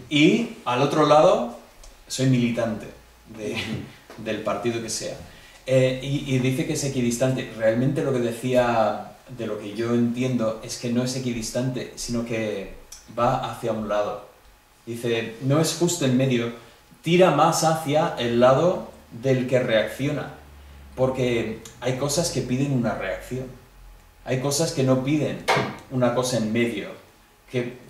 Y al otro lado, soy militante del partido que sea. Y dice que es equidistante. Realmente lo que decía, de lo que yo entiendo, es que no es equidistante, sino que va hacia un lado. Dice, no es justo en medio, tira más hacia el lado del que reacciona. Porque hay cosas que piden una reacción. Hay cosas que no piden una cosa en medio. Que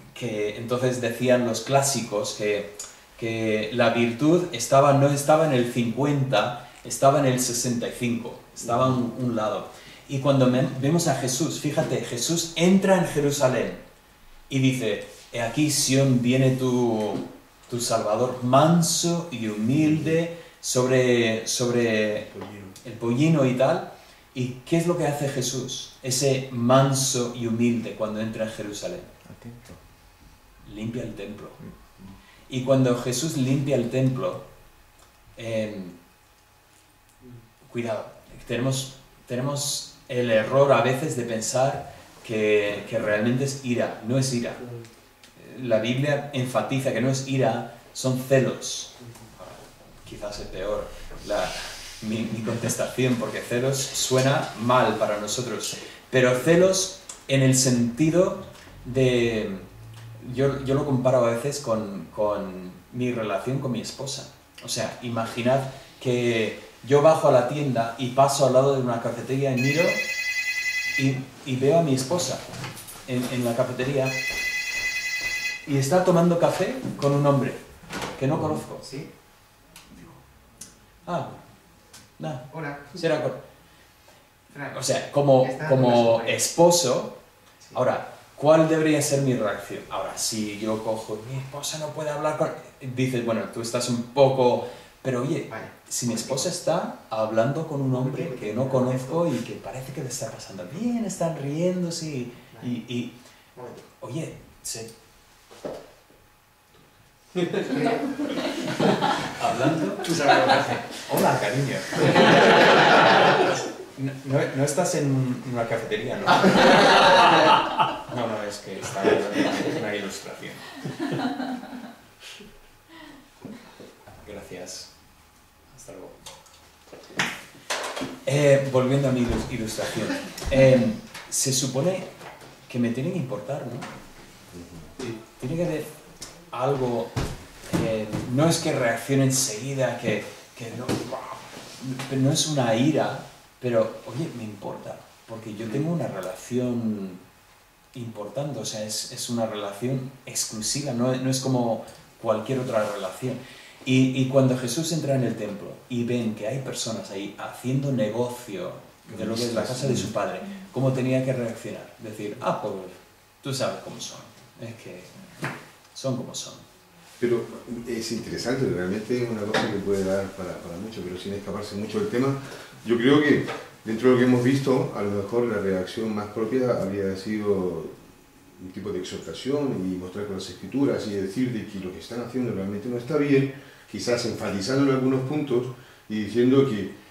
entonces decían los clásicos que que la virtud no estaba en el 50, estaba en el 65, estaba a un lado. Y cuando vemos a Jesús, fíjate, Jesús entra en Jerusalén y dice, he aquí Sión, viene tu Salvador, manso y humilde, sobre el pollino y tal. ¿Y qué es lo que hace Jesús? Ese manso y humilde cuando entra en Jerusalén. Limpia el templo. Y cuando Jesús limpia el templo, cuidado, tenemos el error a veces de pensar que realmente es ira. No es ira. La Biblia enfatiza que no es ira, son celos. Quizás es peor mi contestación, porque celos suena mal para nosotros. Pero celos en el sentido de... Yo lo comparo a veces con mi relación con mi esposa. O sea, imaginad que yo bajo a la tienda y paso al lado de una cafetería y miro y veo a mi esposa en la cafetería y está tomando café con un hombre que no conozco. ¿Sí? Ah, no. Hola. Será Frank. o sea, como esposo, ahora, ¿cuál debería ser mi reacción? Ahora, si yo cojo, mi esposa no puede hablar con... Dices, bueno, tú estás un poco... Pero oye, Vale. si mi esposa está hablando con un hombre que no conozco y que parece que le está pasando bien, están riéndose y oye, hablando, Tú sabes lo que hace. hola cariño. No estás en una cafetería, ¿no? No, es que está en una ilustración. Gracias. Hasta luego. Volviendo a mi ilustración. Se supone que me tiene que importar, ¿no? Tiene que haber algo... no es que reaccione enseguida, que no es una ira, pero, oye, me importa, porque yo tengo una relación importante, o sea, es una relación exclusiva, no es como cualquier otra relación. Y cuando Jesús entra en el templo y ven que hay personas ahí haciendo negocio de lo que es la casa de su padre, ¿cómo tenía que reaccionar? Decir, pues tú sabes cómo son, es que son como son. Pero es interesante, realmente es una cosa que puede dar para mucho, pero sin escaparse mucho del tema. Yo creo que dentro de lo que hemos visto, a lo mejor la reacción más propia habría sido un tipo de exhortación y mostrar con las escrituras y decir de que lo que están haciendo realmente no está bien, quizás enfatizando en algunos puntos y diciendo que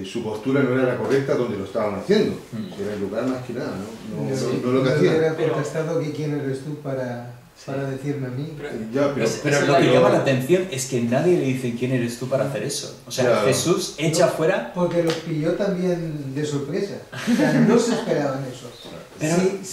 su postura no era la correcta donde lo estaban haciendo, era el lugar más que nada, no lo que hacían. Yo hubiera contestado que quién eres tú para decirme a mí. Pero lo que llama la atención es que nadie le dice quién eres tú para hacer eso. O sea, claro. Jesús echa fuera... Porque los pilló también de sorpresa. O sea, no se esperaban eso.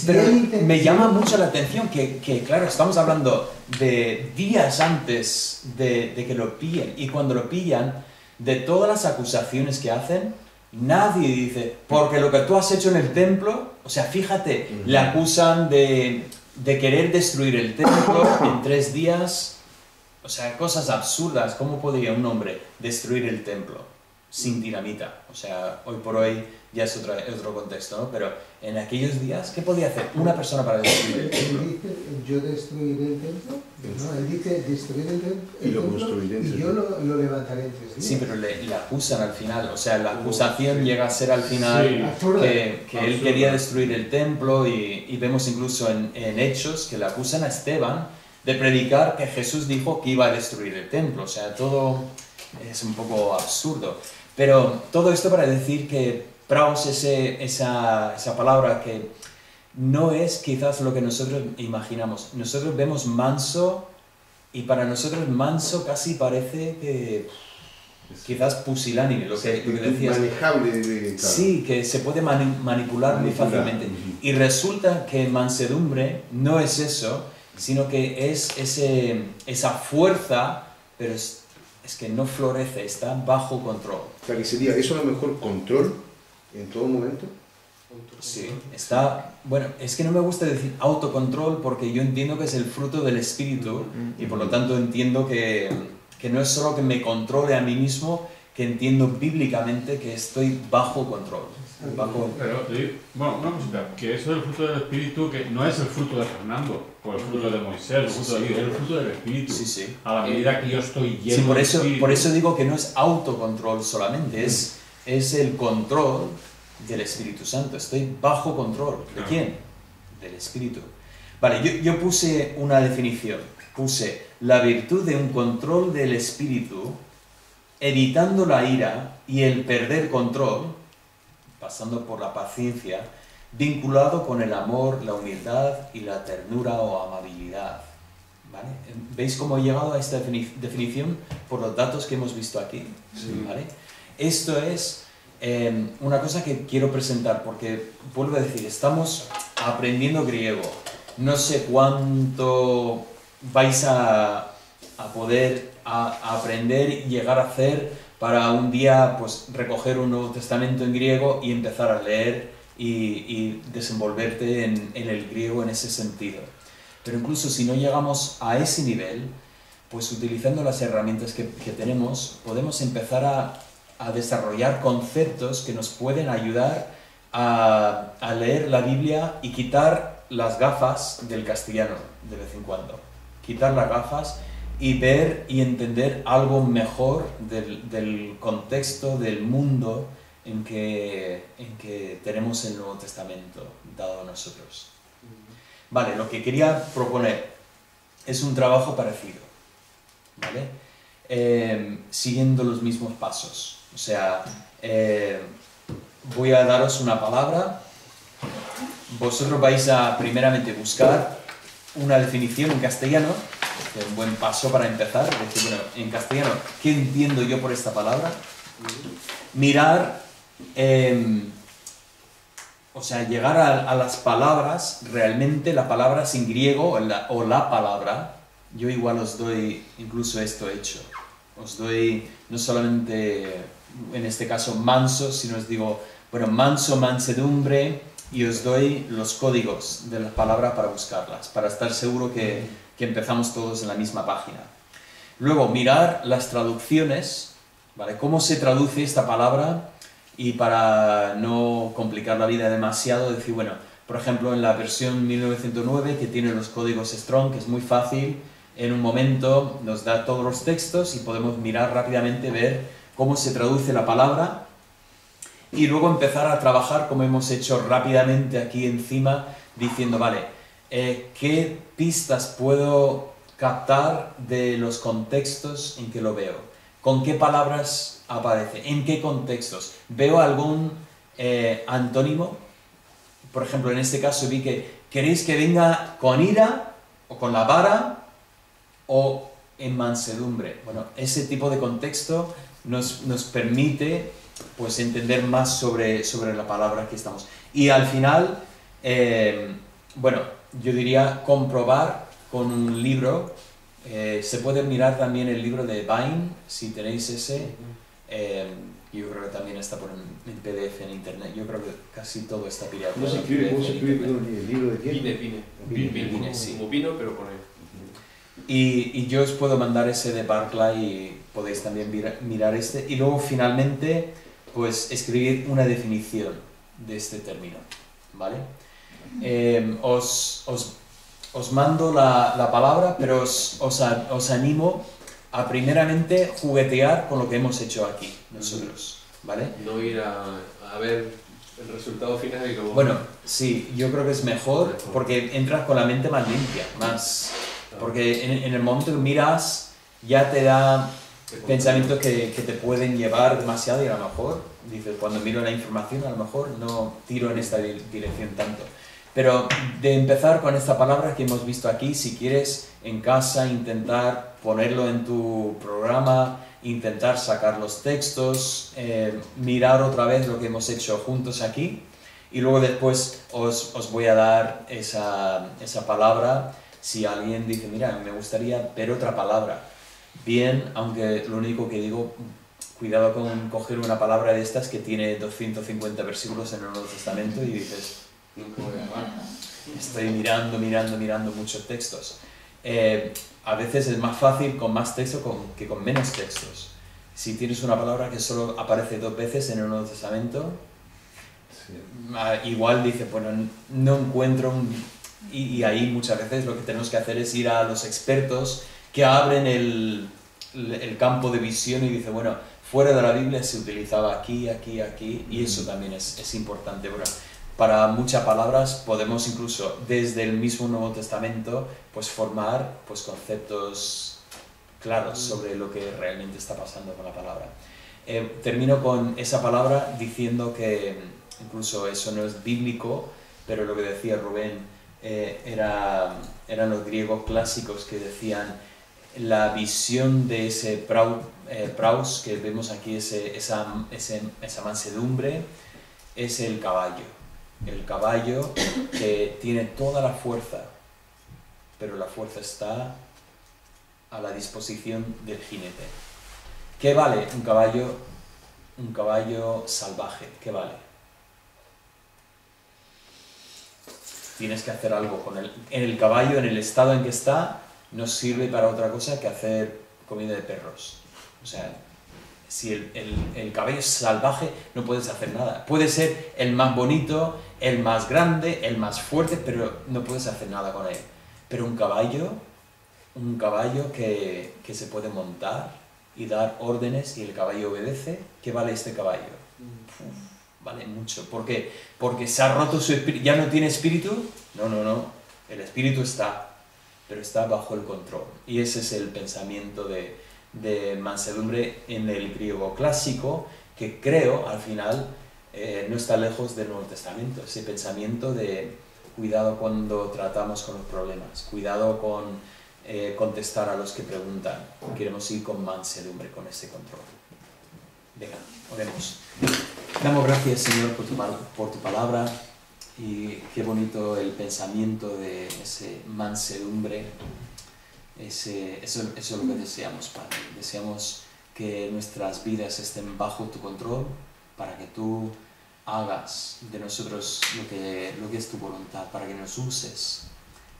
Pero me llama mucho la atención que, claro, estamos hablando de días antes de que lo pillen. Y cuando lo pillan, de todas las acusaciones que hacen, nadie dice, porque lo que tú has hecho en el templo... O sea, fíjate, le acusan de querer destruir el templo en 3 días, o sea, cosas absurdas. ¿Cómo podría un hombre destruir el templo sin dinamita? O sea, hoy por hoy ya es otro contexto, ¿no? Pero en aquellos días, ¿qué podía hacer una persona para destruir el templo? Él dice, yo destruiré el templo, no, él dice, destruiré el templo y yo lo levantaré en 3 días. Sí, pero le acusan al final, o sea, la acusación llega a ser al final que él quería destruir el templo y vemos incluso en Hechos que le acusan a Esteban de predicar que Jesús dijo que iba a destruir el templo, o sea, todo es un poco absurdo. Pero todo esto para decir que praus, esa palabra que no es quizás lo que nosotros imaginamos. Nosotros vemos manso y para nosotros manso casi parece que quizás pusilánime, lo que decías. Manejable. Claro. Sí, que se puede manipular muy fácilmente. Y resulta que mansedumbre no es eso, sino que es esa fuerza, pero es que no florece, está bajo control. O sea, que sería eso a lo mejor control en todo momento. Sí, está... Bueno, es que no me gusta decir autocontrol porque yo entiendo que es el fruto del espíritu y por lo tanto entiendo que no es solo que me controle a mí mismo, que entiendo bíblicamente que estoy bajo control. Pero, bueno, una cosita, que eso del fruto del espíritu, que no es el fruto de Fernando, o el fruto de Moisés, el fruto de Dios, es el fruto del espíritu. Sí, sí. A la medida que yo estoy lleno Sí, por del eso, espíritu. por eso digo que no es autocontrol solamente, es el control del Espíritu Santo. Estoy bajo control. ¿De quién? Del Espíritu. Vale, yo puse una definición. Puse la virtud de un control del Espíritu, evitando la ira y el perder control, pasando por la paciencia, vinculado con el amor, la humildad y la ternura o amabilidad. ¿Vale? ¿Veis cómo he llegado a esta definición por los datos que hemos visto aquí? Sí. ¿Vale? Esto es una cosa que quiero presentar porque, vuelvo a decir, estamos aprendiendo griego. No sé cuánto vais a poder aprender y llegar a hacer para un día pues, recoger un Nuevo Testamento en griego y empezar a leer y desenvolverte en el griego en ese sentido. Pero incluso si no llegamos a ese nivel, pues utilizando las herramientas que tenemos, podemos empezar a desarrollar conceptos que nos pueden ayudar a leer la Biblia y quitar las gafas del castellano de vez en cuando. Quitar las gafas y ver y entender algo mejor del contexto, del mundo en que tenemos el Nuevo Testamento dado a nosotros. Vale, lo que quería proponer es un trabajo parecido, ¿vale? Siguiendo los mismos pasos. O sea, voy a daros una palabra, vosotros vais a primeramente buscar una definición en castellano, que es un buen paso para empezar, es decir, bueno, en castellano, ¿qué entiendo yo por esta palabra? Mirar, o sea, llegar a las palabras, realmente la palabra sin griego o la palabra, yo igual os doy incluso esto hecho, os doy no solamente, en este caso, manso, sino os digo, bueno, manso, mansedumbre, y os doy los códigos de las palabras para buscarlas, para estar seguro que empezamos todos en la misma página. Luego, mirar las traducciones, ¿vale? ¿Cómo se traduce esta palabra? Y para no complicar la vida demasiado, decir, bueno, por ejemplo, en la versión 1909, que tiene los códigos Strong, que es muy fácil, en un momento nos da todos los textos y podemos mirar rápidamente, ver cómo se traduce la palabra, y luego empezar a trabajar como hemos hecho rápidamente aquí encima, diciendo, vale, ¿qué pistas puedo captar de los contextos en que lo veo? ¿Con qué palabras aparece? ¿En qué contextos? ¿Veo algún antónimo? Por ejemplo, en este caso vi que ¿queréis que venga con ira o con la vara o en mansedumbre? Bueno, ese tipo de contexto nos permite pues entender más sobre la palabra que estamos. Y al final, bueno, yo diría comprobar con un libro. Se puede mirar también el libro de Vine, si tenéis ese. Yo creo que también está en PDF en internet. Yo creo que casi todo está pirado. ¿Cómo se escribe el libro de quién? Vine, sí. Como vino, pero con él. Y yo os puedo mandar ese de Barclay y podéis también mirar este. Y luego finalmente, pues escribir una definición de este término, ¿vale? Os mando la palabra, pero os animo a primeramente juguetear con lo que hemos hecho aquí nosotros, ¿vale? No ir a ver el resultado final y luego... Bueno, sí, yo creo que es mejor porque entras con la mente más limpia, más... Porque en el momento que miras ya te da pensamientos que te pueden llevar demasiado y a lo mejor, dices, cuando miro la información a lo mejor no tiro en esta dirección tanto. Pero de empezar con esta palabra que hemos visto aquí, si quieres en casa intentar ponerlo en tu programa, intentar sacar los textos, mirar otra vez lo que hemos hecho juntos aquí y luego después os voy a dar esa palabra si alguien dice, mira, me gustaría ver otra palabra. Bien, aunque lo único que digo, cuidado con coger una palabra de estas que tiene 250 versículos en el Nuevo Testamento y dices, nunca voy a acabar. Estoy mirando muchos textos. A veces es más fácil con más texto que con menos textos. Si tienes una palabra que solo aparece 2 veces en el Nuevo Testamento, igual dices, bueno, no encuentro y ahí muchas veces lo que tenemos que hacer es ir a los expertos que abren el campo de visión y dicen, bueno, fuera de la Biblia se utilizaba aquí, y eso también es importante. Bueno, para muchas palabras podemos incluso desde el mismo Nuevo Testamento pues formar pues conceptos claros sobre lo que realmente está pasando con la palabra. Termino con esa palabra diciendo que incluso eso no es bíblico, pero lo que decía Rubén eran los griegos clásicos que decían la visión de ese praus que vemos aquí, esa mansedumbre, es el caballo. El caballo que tiene toda la fuerza, pero la fuerza está a la disposición del jinete. ¿Qué vale un caballo salvaje? ¿Qué vale? Tienes que hacer algo con él. En el caballo, en el estado en que está, no sirve para otra cosa que hacer comida de perros. O sea, si el caballo es salvaje, no puedes hacer nada. Puede ser el más bonito, el más grande, el más fuerte, pero no puedes hacer nada con él. Pero un caballo que se puede montar y dar órdenes y el caballo obedece, ¿qué vale este caballo? Vale mucho. ¿Por qué? Porque se ha roto su espíritu. ¿Ya no tiene espíritu? No. El espíritu está, pero está bajo el control. Y ese es el pensamiento de mansedumbre en el griego clásico, que creo, al final, no está lejos del Nuevo Testamento. Ese pensamiento de cuidado cuando tratamos con los problemas, cuidado con contestar a los que preguntan. Queremos ir con mansedumbre, con ese control. Venga, oremos. Damos gracias, Señor, por tu palabra, y qué bonito el pensamiento de ese mansedumbre. Eso es lo que deseamos, Padre. Deseamos que nuestras vidas estén bajo tu control para que tú hagas de nosotros lo que es tu voluntad, para que nos uses.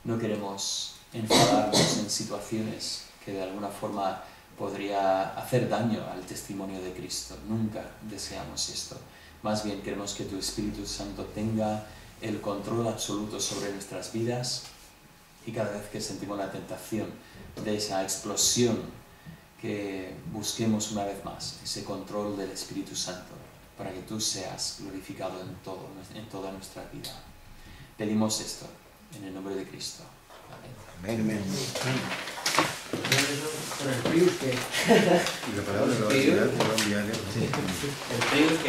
No queremos enfadarnos en situaciones que de alguna forma podría hacer daño al testimonio de Cristo. Nunca deseamos esto. Más bien queremos que tu Espíritu Santo tenga el control absoluto sobre nuestras vidas, y cada vez que sentimos la tentación de esa explosión, que busquemos una vez más ese control del Espíritu Santo para que tú seas glorificado en toda nuestra vida. Pedimos esto en el nombre de Cristo. Amén. Amén. Con el Prius que... Y la palabra lo va a enseñar, te va a enviar. El Prius que...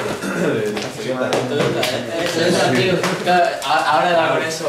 Toyota, Prius. Ahora da con eso.